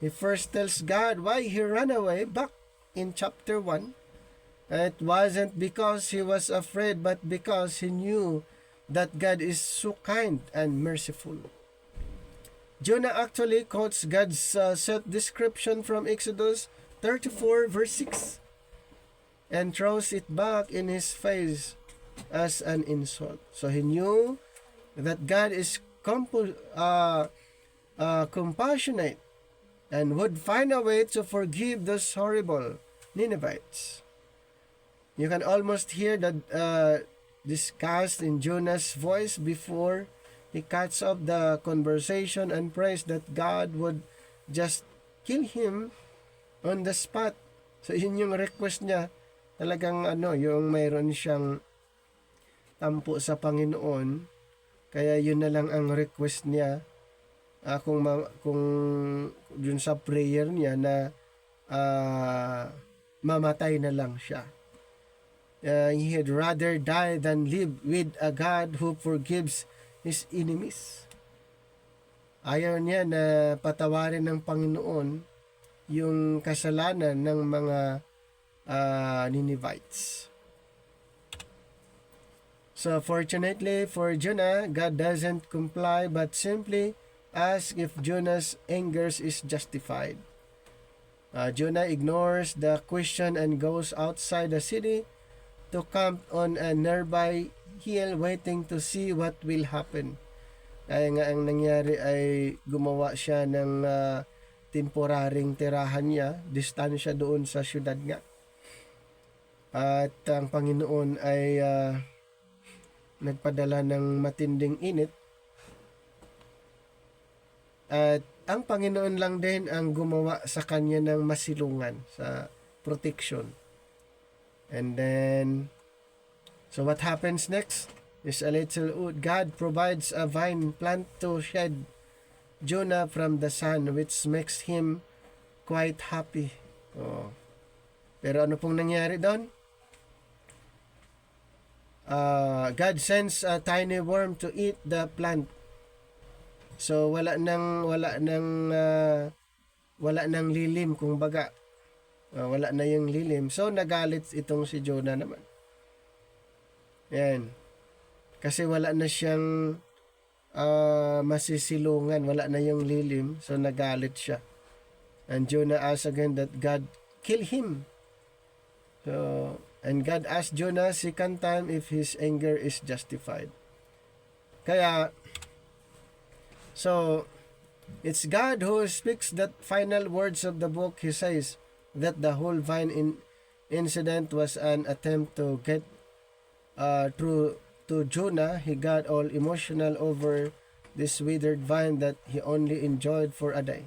He first tells God why he ran away back in chapter 1. It wasn't because he was afraid, but because he knew that God is so kind and merciful. Jonah actually quotes God's self-description from Exodus 34 verse 6 and throws it back in his face as an insult. So he knew that God is compassionate and would find a way to forgive those horrible Ninevites. You can almost hear the disgust in Jonah's voice before he cuts off the conversation and prays that God would just kill him on the spot. So yun yung request niya. Talagang yung mayroon siyang tampo sa Panginoon. Kaya yun na lang ang request niya. Kung yun sa prayer niya na mamatay na lang siya. He had rather die than live with a God who forgives his enemies. Ayaw niya na patawarin ng Panginoon yung kasalanan ng mga Ninevites. So fortunately for Jonah, God doesn't comply but simply asks if Jonah's anger is justified. Jonah ignores the question and goes outside the city to camp on a nearby hill waiting to see what will happen. Kaya nga ang nangyari ay gumawa siya ng temporaring tirahan niya, distansya doon sa syudad nga. At ang Panginoon ay nagpadala ng matinding init. At ang Panginoon lang din ang gumawa sa kanya ng masilungan sa protection. And then, so what happens next is a little wood. God provides a vine plant to shed Jonah from the sun, which makes him quite happy. Pero ano pong nangyari doon? God sends a tiny worm to eat the plant. So wala nang lilim, kung baga. Wala na yung lilim. So nagalit itong si Jonah naman. Yan. Kasi wala na siyang masisilungan, wala na yung lilim, so nagalit siya. And Jonah asked again that God kill him. So, and God asked Jonah second time if his anger is justified. Kaya, so, it's God who speaks that final words of the book. He says that the whole vine incident was an attempt to get through to Jonah. He got all emotional over this withered vine that he only enjoyed for a day.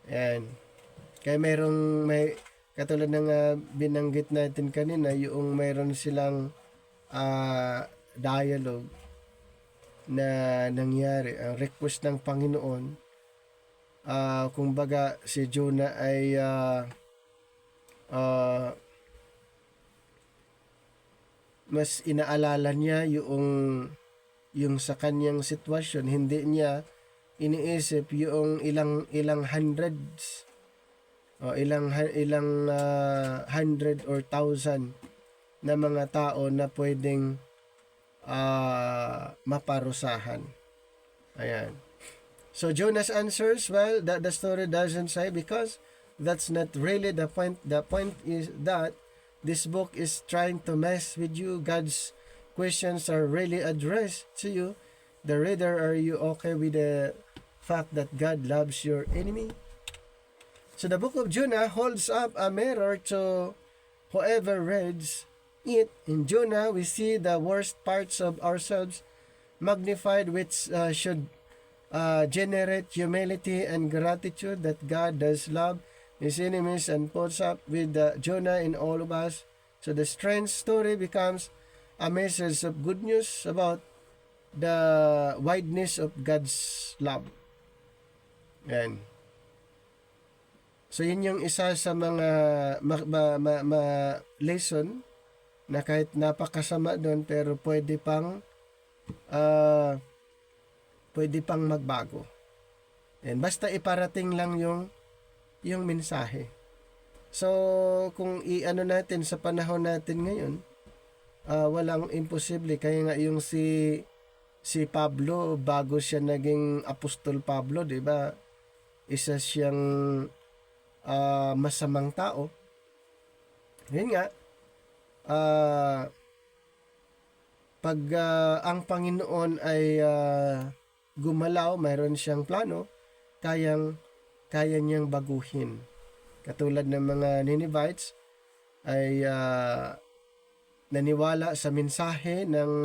And kaya may katulad ng binanggit natin kanina, yung mayroon silang dialogue na nangyari, ang request ng Panginoon. Kung baga si Jonah ay mas inaalala niya yung sa kanyang sitwasyon, hindi niya iniisip yung ilang hundreds o ilang hundred or thousand na mga tao na pwedeng maparusahan. Ayan. So Jonah's answers, well, that the story doesn't say, because that's not really the point. The point is that this book is trying to mess with you. God's questions are really addressed to you, the reader. Are you okay with the fact that God loves your enemy? So the book of Jonah holds up a mirror to whoever reads it. In Jonah, we see the worst parts of ourselves magnified, which should generate humility and gratitude that God does love his enemies and puts up with Jonah in all of us. So the strange story becomes a message of good news about the wideness of God's love. Yan. So yun yung isa sa mga lesson na kahit napakasama doon, pero pwede pang magbago. And basta iparating lang yung mensahe. So kung i-ano natin sa panahon natin ngayon, walang imposible. Kaya nga yung si Pablo, bago siya naging Apostol Pablo, 'di ba? Isa siyang masamang tao. Yun nga, pag ang Panginoon ay gumalaw, mayroon siyang plano, kaya niyang baguhin. Katulad ng mga Ninevites ay naniwala sa mensahe ng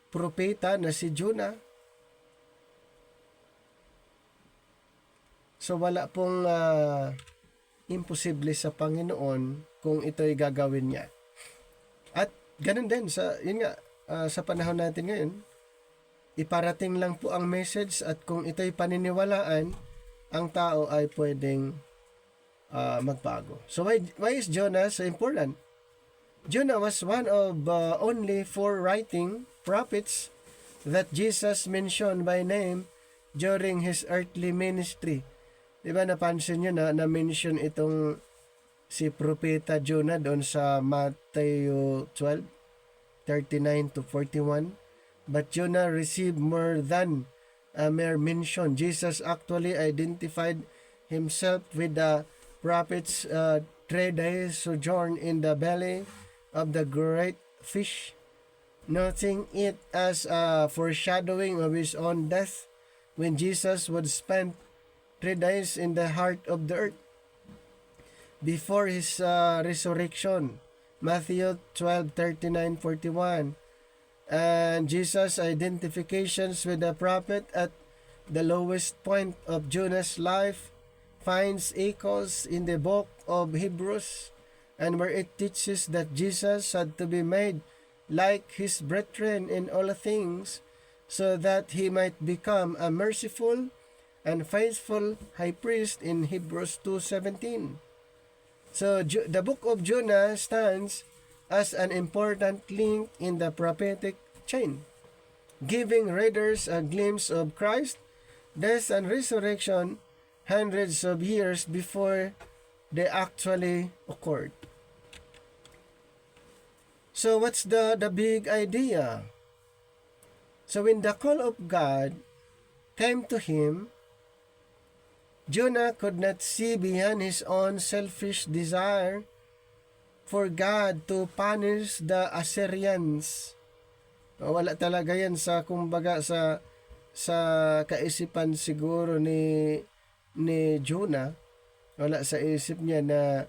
propeta na si Jonah. So wala pong imposible sa Panginoon kung ito'y gagawin niya. At ganun din sa panahon natin ngayon, iparating lang po ang message, at kung ito'y paniniwalaan, ang tao ay pwedeng magbago. So why is Jonah so important? Jonah was one of only 4 writing prophets that Jesus mentioned by name during his earthly ministry. Diba napansin nyo na-mention itong si Propeta Jonah doon sa Matthew 12:39 to 41. But Jonah received more than a mere mention. Jesus actually identified himself with the prophet's 3 days sojourn in the belly of the great fish, noting it as a foreshadowing of his own death when Jesus would spend 3 days in the heart of the earth before his resurrection. Matthew 12:39-41. And Jesus' identifications with the prophet at the lowest point of Jonah's life finds echoes in the book of Hebrews, and where it teaches that Jesus had to be made like his brethren in all things, so that he might become a merciful and faithful high priest in Hebrews 2:17. So the book of Jonah stands as an important link in the prophetic chain, giving readers a glimpse of Christ's death and resurrection hundreds of years before they actually occurred. So what's the big idea? So when the call of God came to him, Jonah could not see beyond his own selfish desire for God to punish the Assyrians. Wala talaga yan sa kaisipan siguro ni Jonah. Wala sa isip niya na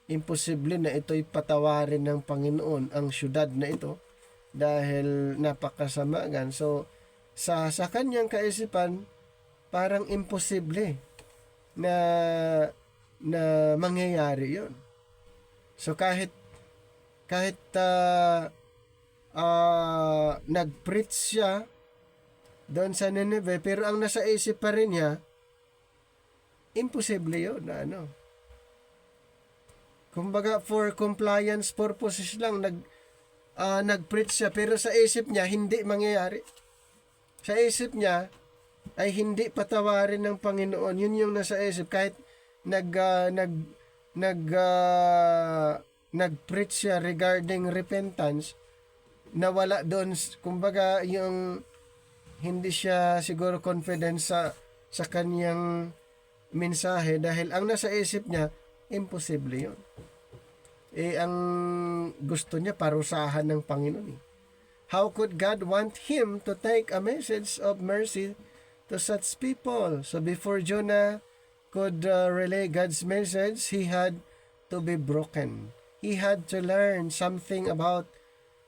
imposible na ito'y patawarin ng Panginoon ang syudad na ito dahil napakasama gan. So sa kanyang kaisipan, parang imposible na mangyayari yon. So kahit nag-preach siya doon sa Nineveh, pero ang nasa isip pa rin niya, imposible yun na kumbaga for compliance purposes lang nag-preach siya, pero sa isip niya hindi mangyayari. Sa isip niya, ay hindi patawarin ng Panginoon. Yun yung nasa isip. Kahit nag-preach siya regarding repentance, nawala doon, kumbaga, yung hindi siya siguro confident sa kanyang mensahe dahil ang nasa isip niya, imposible yun. Ang gusto niya, parusahan ng Panginoon. How could God want him to take a message of mercy to such people? So before Jonah could relay God's message, he had to be broken. He had to learn something about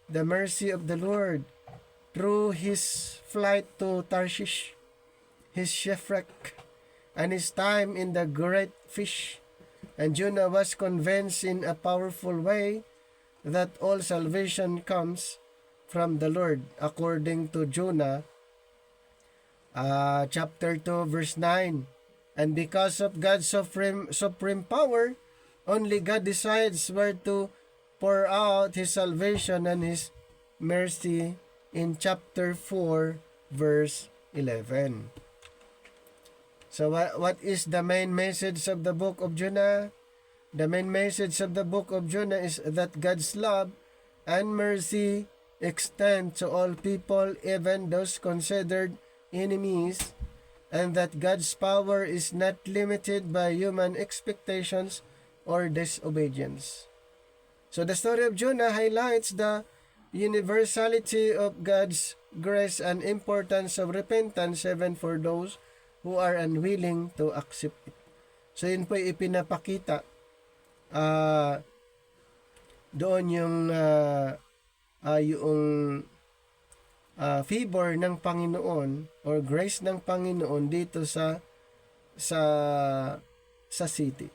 the mercy of the Lord through his flight to Tarshish, his shipwreck, and his time in the great fish. And Jonah was convinced in a powerful way that all salvation comes from the Lord, according to Jonah chapter 2 verse 9. And because of God's supreme power, only God decides where to pour out his salvation and his mercy in chapter 4 verse 11. So what is the main message of the book of Jonah? The main message of the book of Jonah is that God's love and mercy extend to all people, even those considered enemies, and that God's power is not limited by human expectations or disobedience. So the story of Jonah highlights the universality of God's grace and importance of repentance even for those who are unwilling to accept it. So yun po ipinapakita doon yung favor ng Panginoon or grace ng Panginoon dito sa city.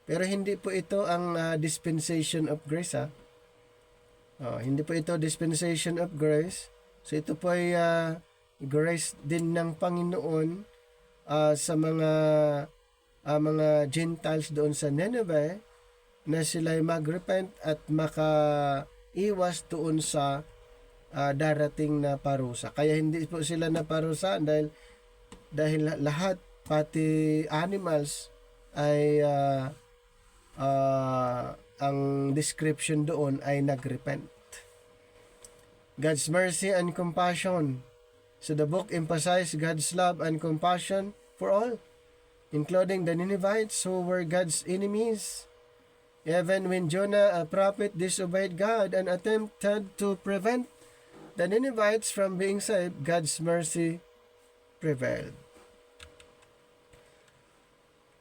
Pero hindi po ito ang dispensation of grace. Hindi po ito dispensation of grace. So ito po ay grace din ng Panginoon sa mga Gentiles doon sa Nineveh na sila'y magrepent at makaiwas doon sa darating na parusa. Kaya hindi po sila naparusa dahil lahat, pati animals, ay ang description doon ay nagrepent. God's mercy and compassion. So the book emphasized God's love and compassion for all, including the Ninevites who were God's enemies. Even when Jonah, a prophet, disobeyed God and attempted to prevent the Ninevites from being saved, God's mercy prevailed.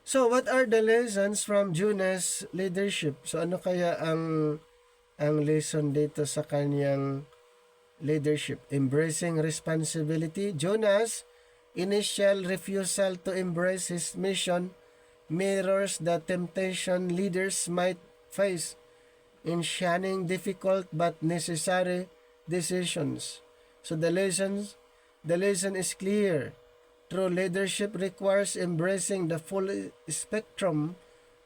So what are the lessons from Jonah's leadership? So ano kaya ang lesson dito sa kanyang leadership? Embracing responsibility. Jonah's initial refusal to embrace his mission mirrors the temptation leaders might face in shunning difficult but necessary decisions. So the lesson is clear. True leadership requires embracing the full spectrum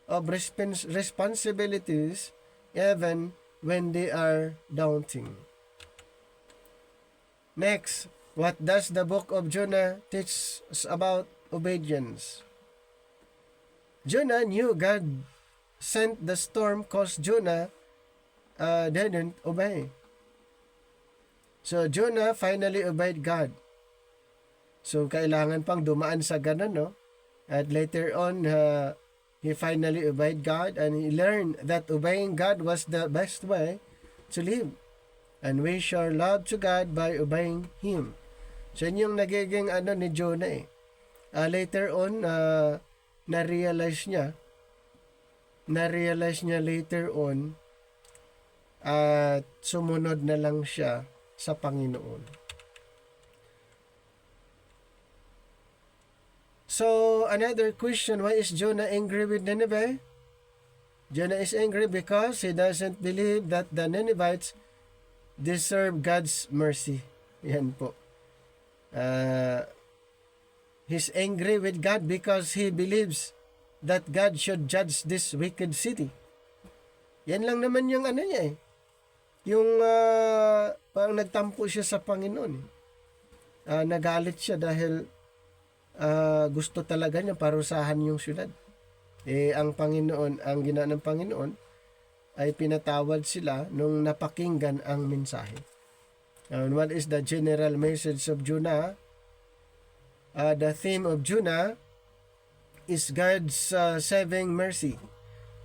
of responsibilities even when they are daunting. Next, what does the book of Jonah teach us about obedience? Jonah knew God sent the storm cause Jonah didn't obey. So Jonah finally obeyed God. So kailangan pang dumaan sa ganun, no? At later on, he finally obeyed God and he learned that obeying God was the best way to live. And we show love to God by obeying Him. So yun yung nagiging ni Jonah . Later on, na-realize niya later on at sumunod na lang siya sa Panginoon. So, another question, why is Jonah angry with Nineveh? Jonah is angry because he doesn't believe that the Ninevites deserve God's mercy. Yan po. He's angry with God because he believes that God should judge this wicked city. Yan lang naman yung niya . Yung parang nagtampo siya sa Panginoon . nagalit siya dahil gusto talaga niya parusahan yung syudad. Ang Panginoon, ang ginawa ng Panginoon ay pinatawad sila nung napakinggan ang mensahe. And what is the general message of Jonah? The theme of Jonah is God's saving mercy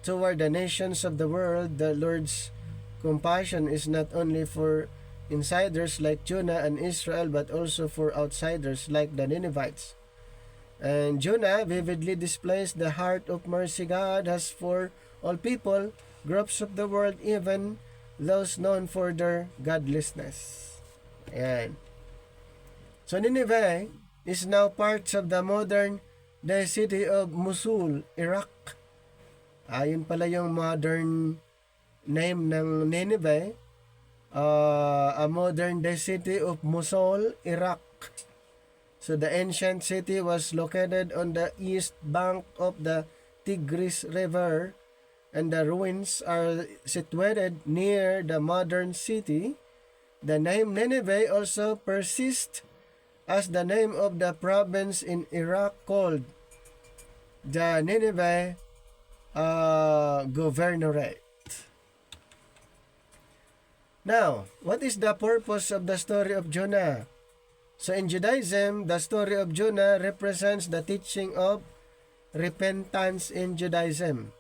toward the nations of the world. The Lord's compassion is not only for insiders like Jonah and Israel, but also for outsiders like the Ninevites. And Jonah vividly displays the heart of mercy God has for all people, groups of the world, even those known for their godlessness. Ayan. So Nineveh is now part of the modern day city of Mosul, Iraq. Yun pala yung modern name ng Nineveh. A modern day city of Mosul, Iraq. So the ancient city was located on the east bank of the Tigris River, and the ruins are situated near the modern city. The name Nineveh also persists as the name of the province in Iraq called the Nineveh Governorate. Now, what is the purpose of the story of Jonah? So in Judaism, the story of Jonah represents the teaching of repentance in Judaism.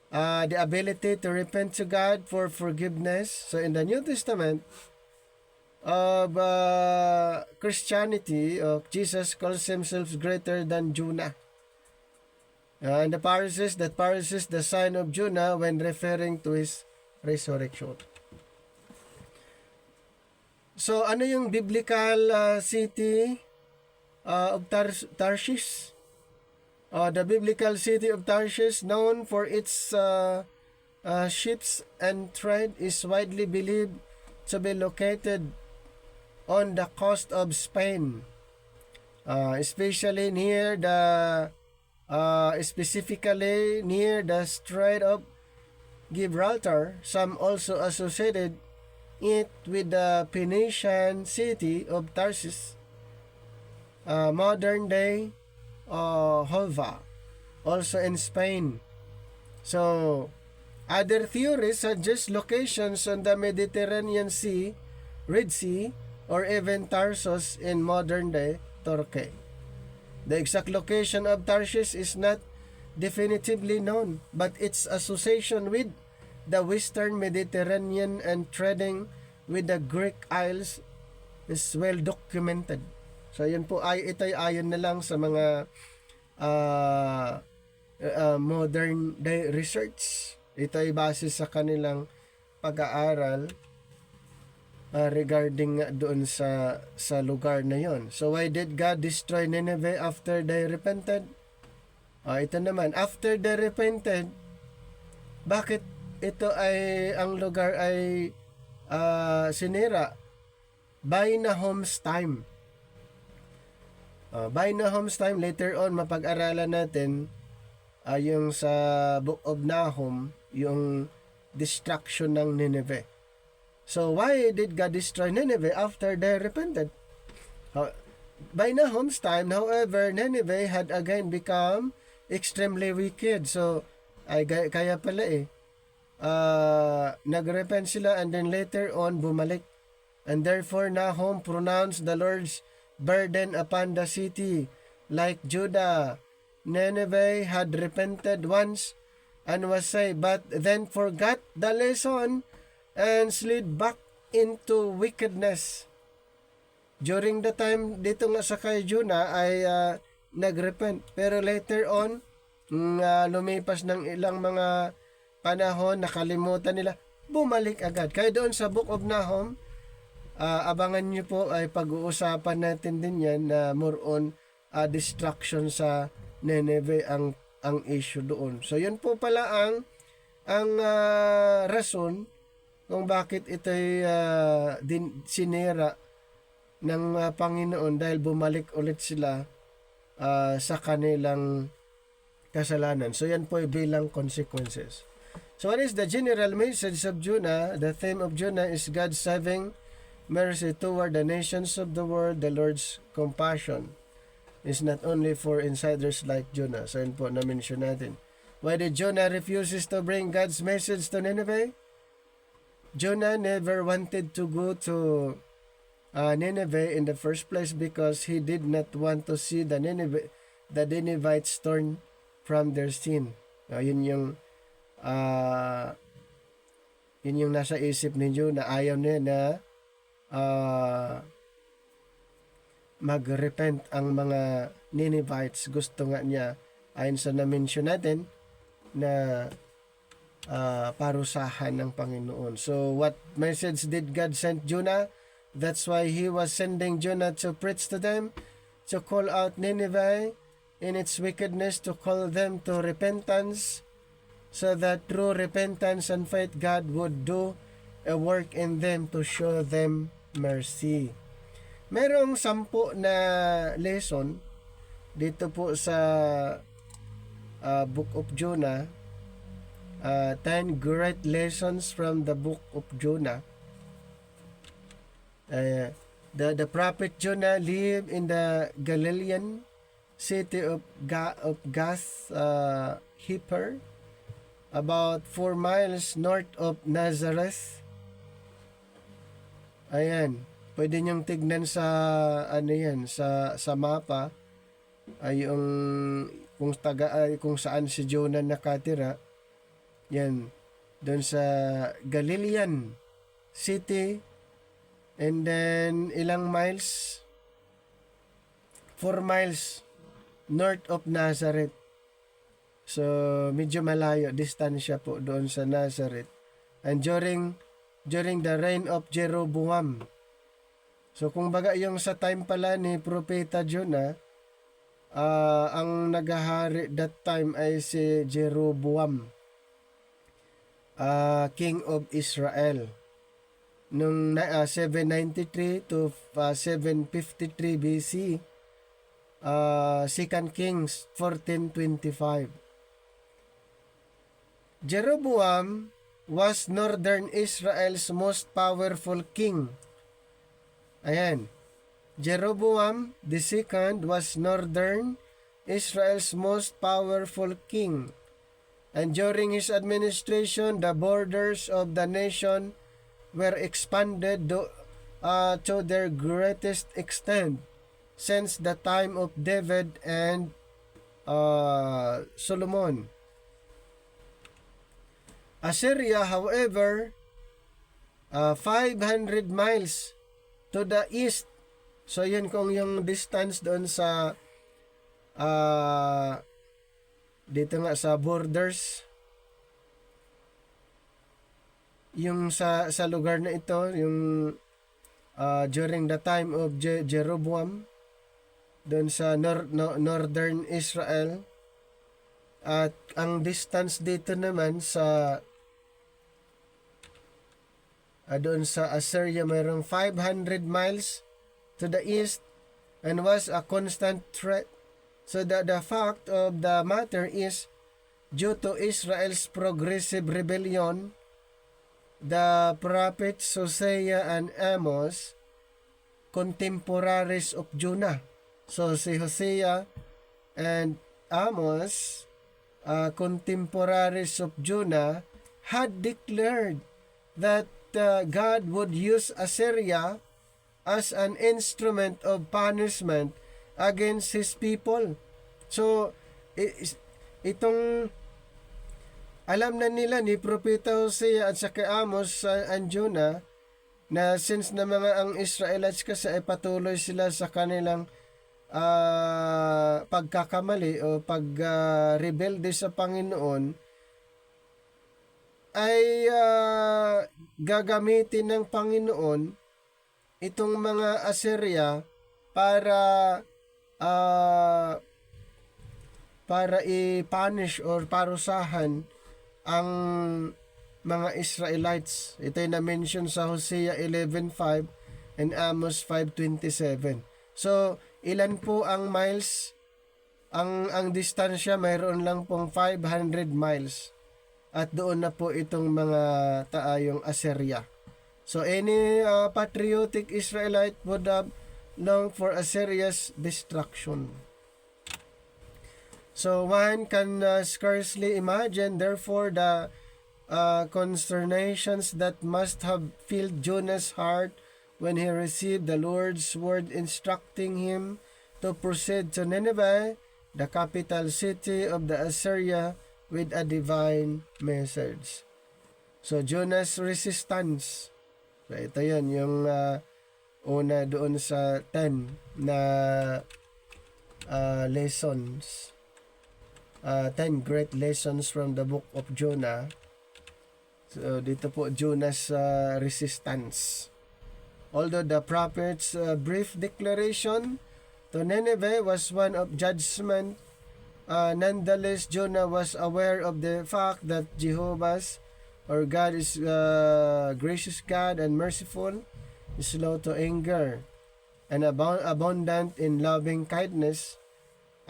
The ability to repent to God for forgiveness. So in the New Testament of Christianity, Jesus calls himself greater than Jonah. And the Pharisees, the sign of Jonah when referring to his resurrection. So, ano yung biblical city of Tarshish? The biblical city of Tarshish, known for its ships and trade, is widely believed to be located on the coast of Spain, especially specifically near the Strait of Gibraltar. Some also associated it with the Phoenician city of Tarsus, modern day Huelva, also in Spain. So, other theories suggest locations on the Mediterranean Sea, Red Sea, or even Tarsus in modern day Turkey. The exact location of Tarshish is not definitively known, but its association with the Western Mediterranean and trading with the Greek Isles is well documented. So yun po ito'y ayon na lang sa mga modern day research. Ito ay base sa kanilang pag-aaral regarding doon sa lugar na yon. So why did God destroy Nineveh after they repented? Ito naman, after they repented, bakit ito ay ang lugar ay sinira? By Nahum's time. By Nahum's time, later on mapag-aralan natin yung sa Book of Nahum, yung destruction ng Nineveh. So why did God destroy Nineveh after they repented? By Nahum's time, however, Nineveh had again become extremely wicked. So kaya pala nagrepent sila, and then later on bumalik, and therefore Nahum pronounced the Lord's burden upon the city. Like Judah, Nineveh had repented once and was saved, but then forgot the lesson and slid back into wickedness. During the time dito nga sa kay Jonah ay nagrepent, pero later on lumipas ng ilang mga panahon, nakalimutan nila, bumalik agad. Kaya doon sa Book of Nahum, abangan nyo po, ay pag-uusapan natin din yan na more on destruction sa Nineveh ang issue doon. So yun po pala ang rason kung bakit ito'y sinira ng Panginoon, dahil bumalik ulit sila sa kanilang kasalanan. So yan po ay bilang consequences. So what is the general message of Jonah? The theme of Jonah is God's saving mercy toward the nations of the world. The Lord's compassion is not only for insiders like Jonah. So yun po na-mention natin. Why did Jonah refuses to bring God's message to Nineveh? Jonah never wanted to go to Nineveh in the first place because he did not want to see the Ninevites turn from their sin. Yun yung nasa isip ni Jonah. Ayaw niya na mag-repent ang mga Ninevites. Gusto nga niya, ayon sa na-mention natin, na parusahan ng Panginoon. So, what message did God send Jonah? That's why He was sending Jonah to preach to them, to call out Nineveh in its wickedness, to call them to repentance, so that through repentance and faith, God would do a work in them to show them mercy. Merong 10 na lesson dito po sa Book of Jonah. 10 great lessons from the Book of Jonah. The prophet Jonah lived in the Galilean city of Gath Hepher, about 4 miles north of Nazareth. Ayan, pwede niyong tignan sa sa mapa ay yung kung saan si Jonah nakatira. Yan, doon sa Galilean city, and then ilang miles, 4 miles north of Nazareth. So medyo malayo, distansya po doon sa Nazareth. And during the reign of Jeroboam. So kung baga yung sa time pala ni Propeta Jonah, ang naghahari that time ay si Jeroboam, king of Israel. Nung 793 to 753 BC, 2 Kings 14:25. Jeroboam was northern Israel's most powerful king. Ayan. Jeroboam II was northern Israel's most powerful king. And during his administration, the borders of the nation were expanded to their greatest extent since the time of David and Solomon. Assyria, however, 500 miles to the east. So yun kung yung distance doon sa dito nga sa borders, yung sa lugar na ito, yung during the time of Jeroboam, doon sa northern Israel. At ang distance dito naman sa doon sa Assyria, mayroong 500 miles to the east, and was a constant threat. So the fact of the matter is, due to Israel's progressive rebellion, the prophets Hosea and Amos, contemporaries of Jonah. So si Hosea and Amos, contemporaries of Jonah, had declared that God would use Assyria as an instrument of punishment against His people. So, itong alam na nila ni Propeta Hosea at saka Amos and Jonah na since na mga ang Israelites kasi ay patuloy sila sa kanilang pagkakamali o pag-rebelde sa Panginoon, ay gagamitin ng Panginoon itong mga Assyria para i-punish or parusahan ang mga Israelites. Ito ay na-mention sa Hosea 11:5 and Amos 5:27. So, ilan po ang miles? Ang distansya, mayroon lang pong 500 miles. At doon na po itong mga taayong Assyria. So any patriotic Israelite would have longed for a serious destruction. So one can scarcely imagine, therefore, the consternations that must have filled Jonah's heart when he received the Lord's word instructing him to proceed to Nineveh, the capital city of the Assyria, with a divine message. So Jonah's resistance. So ito yun, yung una doon sa 10 na lessons. 10 great lessons from the book of Jonah. So dito po Jonah's resistance. Although the prophet's brief declaration to Nineveh was one of judgment, nonetheless Jonah was aware of the fact that Jehovah's or God is gracious God and merciful, slow to anger, and abundant in loving kindness,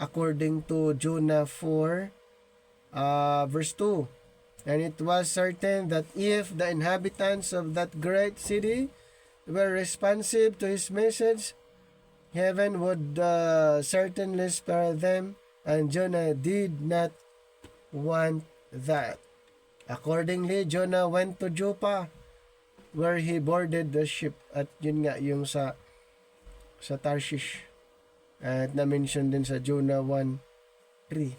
according to Jonah 4 verse 2. And it was certain that if the inhabitants of that great city were responsive to his message, heaven would certainly spare them, and Jonah did not want that. Accordingly, Jonah went to Joppa, where he boarded the ship. At yun nga, yung sa Tarshish. At na-mention din sa Jonah 1:3.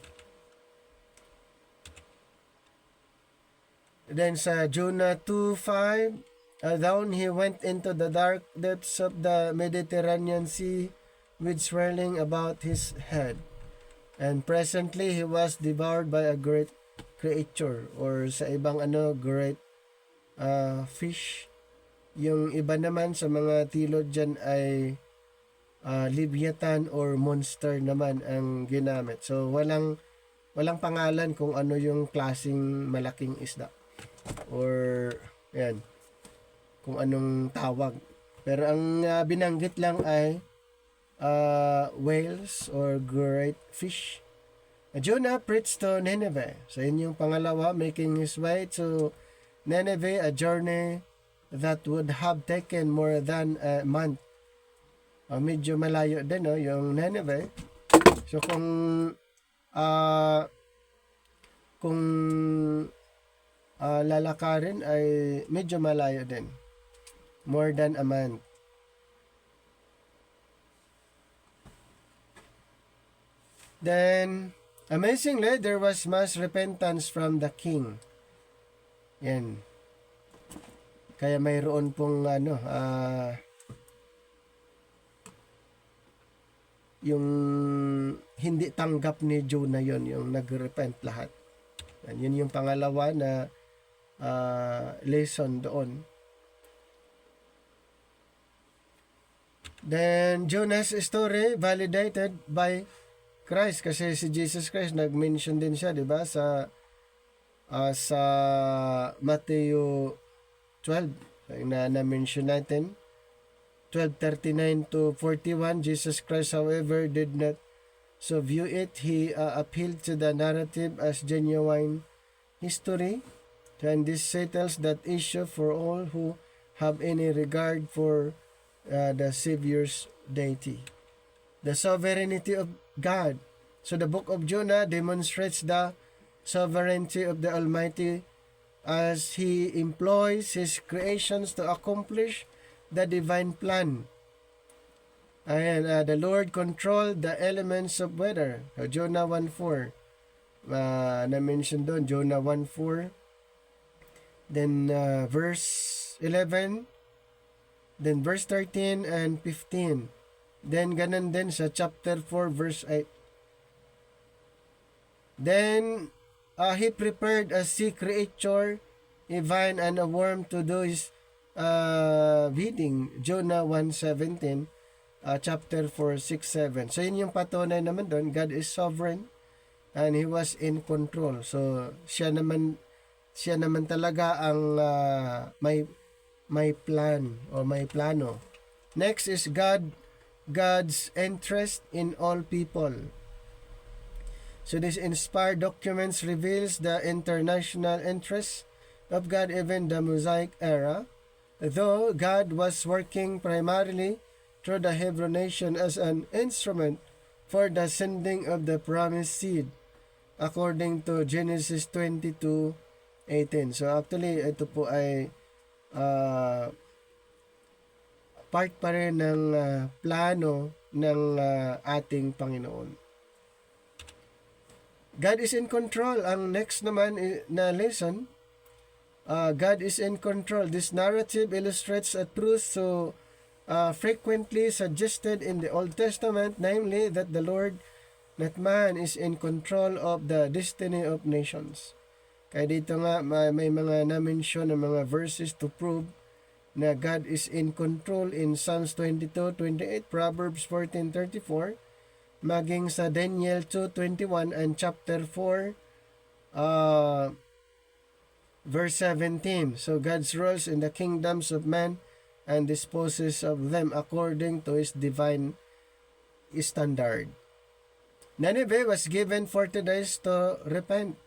Then sa Jonah 2:5, down he went into the dark depths of the Mediterranean Sea with swirling about his head. And presently he was devoured by a great creature, or sa ibang great fish. Yung iba naman sa mga tilod dyan ay Leviathan or monster naman ang ginamit. So walang pangalan kung ano yung klaseng malaking isda or yan kung anong tawag. Pero ang binanggit lang ay whales or great fish. Jonah preached to Nineveh. So yun yung pangalawa, making his way to Nineveh, a journey that would have taken more than a month. Medyo malayo din yung Nineveh. So kung lalakarin ay medyo malayo din. More than a month. Then, amazingly, there was mass repentance from the king. Yan. Kaya mayroon pong yung hindi tanggap ni Jonah yon, yung nag-repent lahat. Yan, yun yung pangalawa na lesson doon. Then, Jonah's story validated by Christ, kasi si Jesus Christ nag-mention din siya, 'di ba, sa Matthew 12, na-mention natin 12:39 to 41. Jesus Christ, however, did not so view it. He appealed to the narrative as genuine history, and this settles that issue for all who have any regard for the Savior's deity, the sovereignty of God. So the book of Jonah demonstrates the sovereignty of the Almighty as He employs His creations to accomplish the divine plan. And the Lord controlled the elements of weather. So Jonah 1:4. Na-mention doon, Jonah 1:4. Then verse 11. Then verse 13 and 15. Then ganun din sa chapter 4 verse 8. Then he prepared a sea creature, a vine and a worm to do his bidding. Jonah 1:17, chapter 4, 6, 7. So yun yung patunay naman doon, God is sovereign and He was in control. So siya naman talaga ang may plan o may plano. Next is God's interest in all people. So this inspired documents reveals the international interest of God even the Mosaic era. though God was working primarily through the Hebrew nation as an instrument for the sending of the promised seed, according to Genesis 22:18. So actually, ito po ay part pa rin ng plano ng ating Panginoon. God is in control. Ang next naman na lesson, God is in control. This narrative illustrates a truth so frequently suggested in the Old Testament, namely that the Lord, not man, is in control of the destiny of nations. Kaya dito nga may mga na-mention na mga verses to prove na God is in control in Psalms 22:28, Proverbs 14:34, maging sa Daniel 2:21 and chapter 4 verse 17. So God's rules in the kingdoms of man and disposes of them according to his divine standard. Nineveh was given 40 days to repent.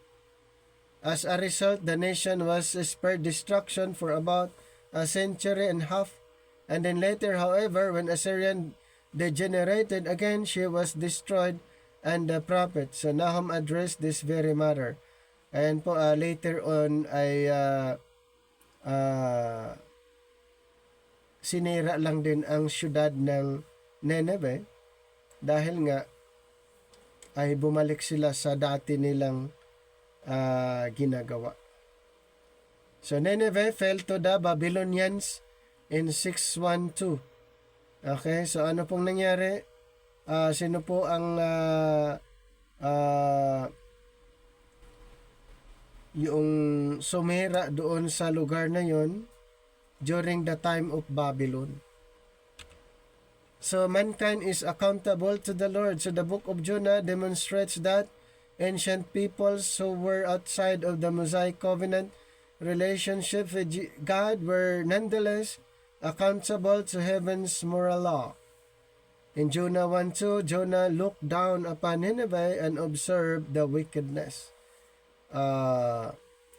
As a result, the nation was spared destruction for about a century and a half, and then later, however, when Assyrian degenerated again, she was destroyed, and the prophet, so Nahum, addressed this very matter. And po later on ay sinira lang din ang syudad ng Nineveh dahil nga ay bumalik sila sa dati nilang ginagawa. So Nineveh fell to the Babylonians in 612. Okay, so ano pong nangyari? Sino po ang yung sumira doon sa lugar na yon during the time of Babylon? So mankind is accountable to the Lord. So the book of Jonah demonstrates that ancient peoples who were outside of the Mosaic covenant relationship with God were nonetheless accountable to heaven's moral law. In Jonah 1:2, Jonah looked down upon Nineveh and observed the wickedness.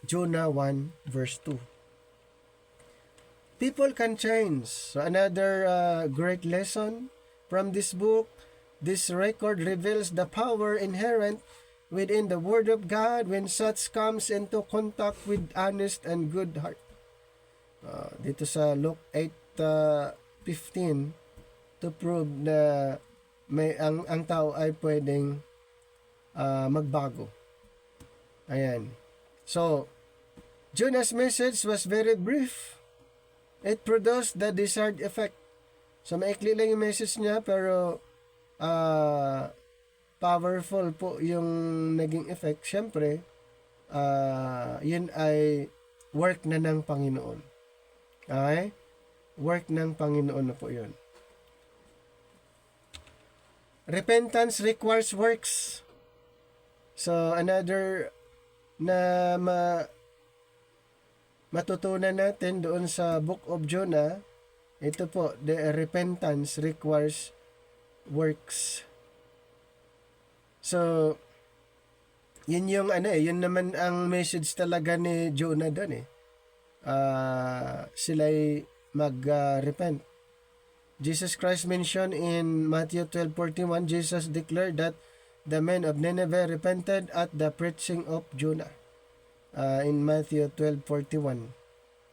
Jonah 1 verse 2. People can change. So another great lesson from this book. This record reveals the power inherent within the Word of God when such comes into contact with honest and good heart. Dito sa Luke 8:15 to prove na may ang tao ay pwedeng magbago. Ayan. So, Jonah's message was very brief. It produced the desired effect. So, maikli lang yung message niya pero powerful po yung naging effect. Siyempre, yun ay work na ng Panginoon. Okay? Work ng Panginoon na po yun. Repentance requires works. So, another na matutunan natin doon sa Book of Jonah, ito po, the repentance requires works. So, yun yung yun naman ang message talaga ni Jonah doon sila'y mag-repent. Jesus Christ mentioned in Matthew 12:41, Jesus declared that the men of Nineveh repented at the preaching of Jonah. In Matthew 12:41.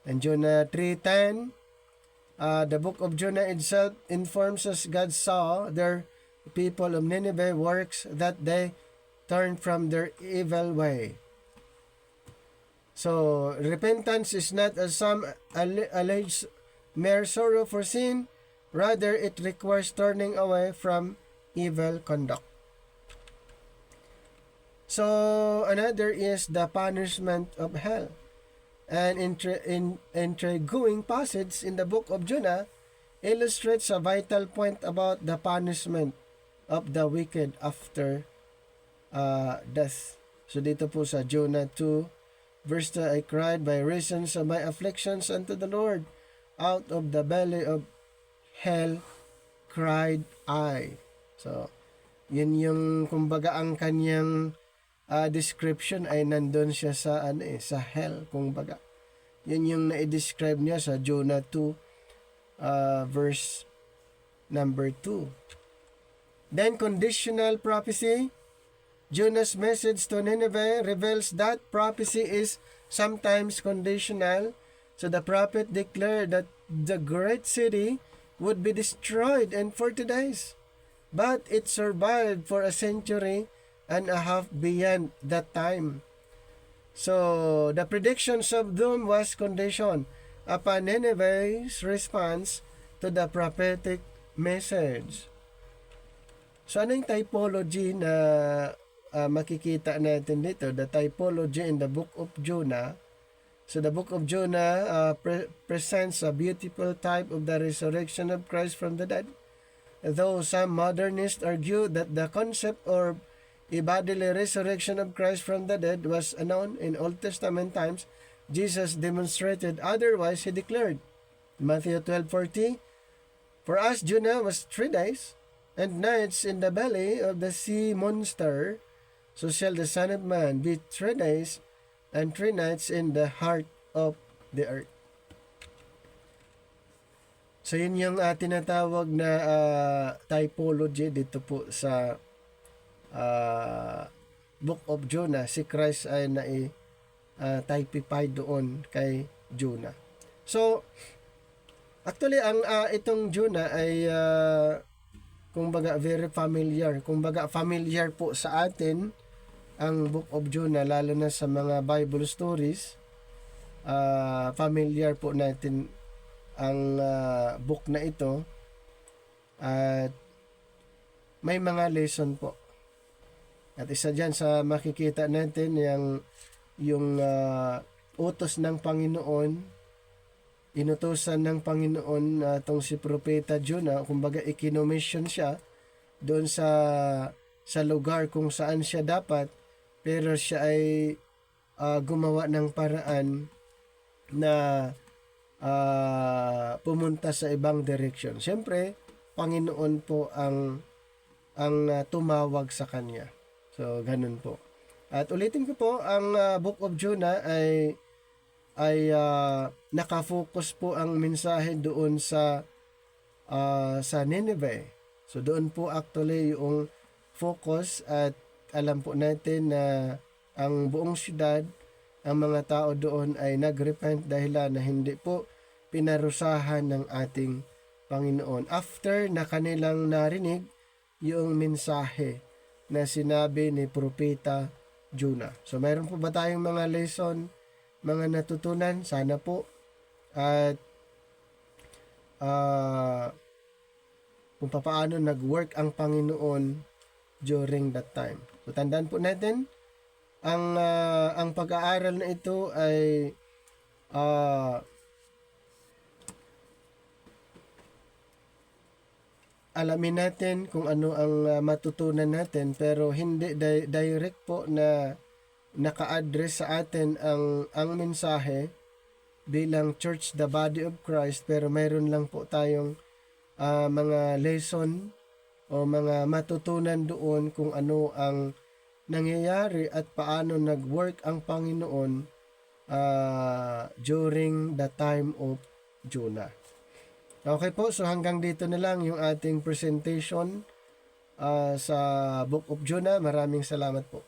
And Jonah 3:10, the book of Jonah itself informs us God saw their people of Nineveh works that they turned from their evil way. So, repentance is not as some alleged mere sorrow for sin, rather it requires turning away from evil conduct. So, another is the punishment of hell. An intriguing passage in the book of Jonah illustrates a vital point about the punishment of the wicked after death. So dito po sa Jonah 2 verse 2, I cried by reasons of my afflictions unto the Lord. Out of the belly of hell cried I. So yun yung kumbaga ang kanyang description ay nandun siya sa sa hell kumbaga. Yun yung na-describe niya sa Jonah 2 verse number 2. Then conditional prophecy. Jonah's message to Nineveh reveals that prophecy is sometimes conditional. So the prophet declared that the great city would be destroyed in 40 days. But it survived for a century and a half beyond that time. So the predictions of doom was conditioned upon Nineveh's response to the prophetic message. So ano yung typology na makikita natin dito? The typology in the book of Jonah. So the book of Jonah presents a beautiful type of the resurrection of Christ from the dead. Though some modernists argue that the concept of a bodily resurrection of Christ from the dead was unknown in Old Testament times, Jesus demonstrated otherwise. He declared, Matthew 12:40, "For us Jonah was 3 days and nights in the belly of the sea monster, so shall the Son of Man be 3 days and 3 nights in the heart of the earth." So yun yung tinatawag na typology dito po sa Book of Jonah. Si Christ ay typify doon kay Jonah. So actually ang itong Jonah ay kumbaga very familiar. Kumbaga familiar po sa atin ang Book of Jonah, lalo na sa mga Bible stories. Familiar po natin ang book na ito at may mga lesson po. At isa dyan sa makikita natin yung utos ng Panginoon, inutusan ng Panginoon itong si Propeta Jonah. Kumbaga ikinomission siya doon sa lugar kung saan siya dapat, pero siya ay gumawa ng paraan na pumunta sa ibang direction. Siyempre, Panginoon po ang tumawag sa kanya. So, ganun po. At ulitin ko po, ang Book of Jonah ay nakafocus po ang mensahe doon sa Nineveh. So, doon po actually yung focus, at alam po natin na ang buong syudad, ang mga tao doon ay nagrepent dahil na hindi po pinarusahan ng ating Panginoon after na kanilang narinig yung mensahe na sinabi ni Propeta Jonah. So mayroon po ba tayong mga lesson, mga natutunan? Sana po. At kung paano nag-work ang Panginoon during that time. So tandaan po natin, ang pag-aaral na ito ay alamin natin kung ano ang matutunan natin, pero hindi direct po na naka-address sa atin ang mensahe bilang church, the body of Christ, pero mayroon lang po tayong mga lesson o mga matutunan doon kung ano ang nangyayari at paano nag-work ang Panginoon during the time of Jonah. Okay po, so hanggang dito na lang yung ating presentation sa Book of Jonah. Maraming salamat po.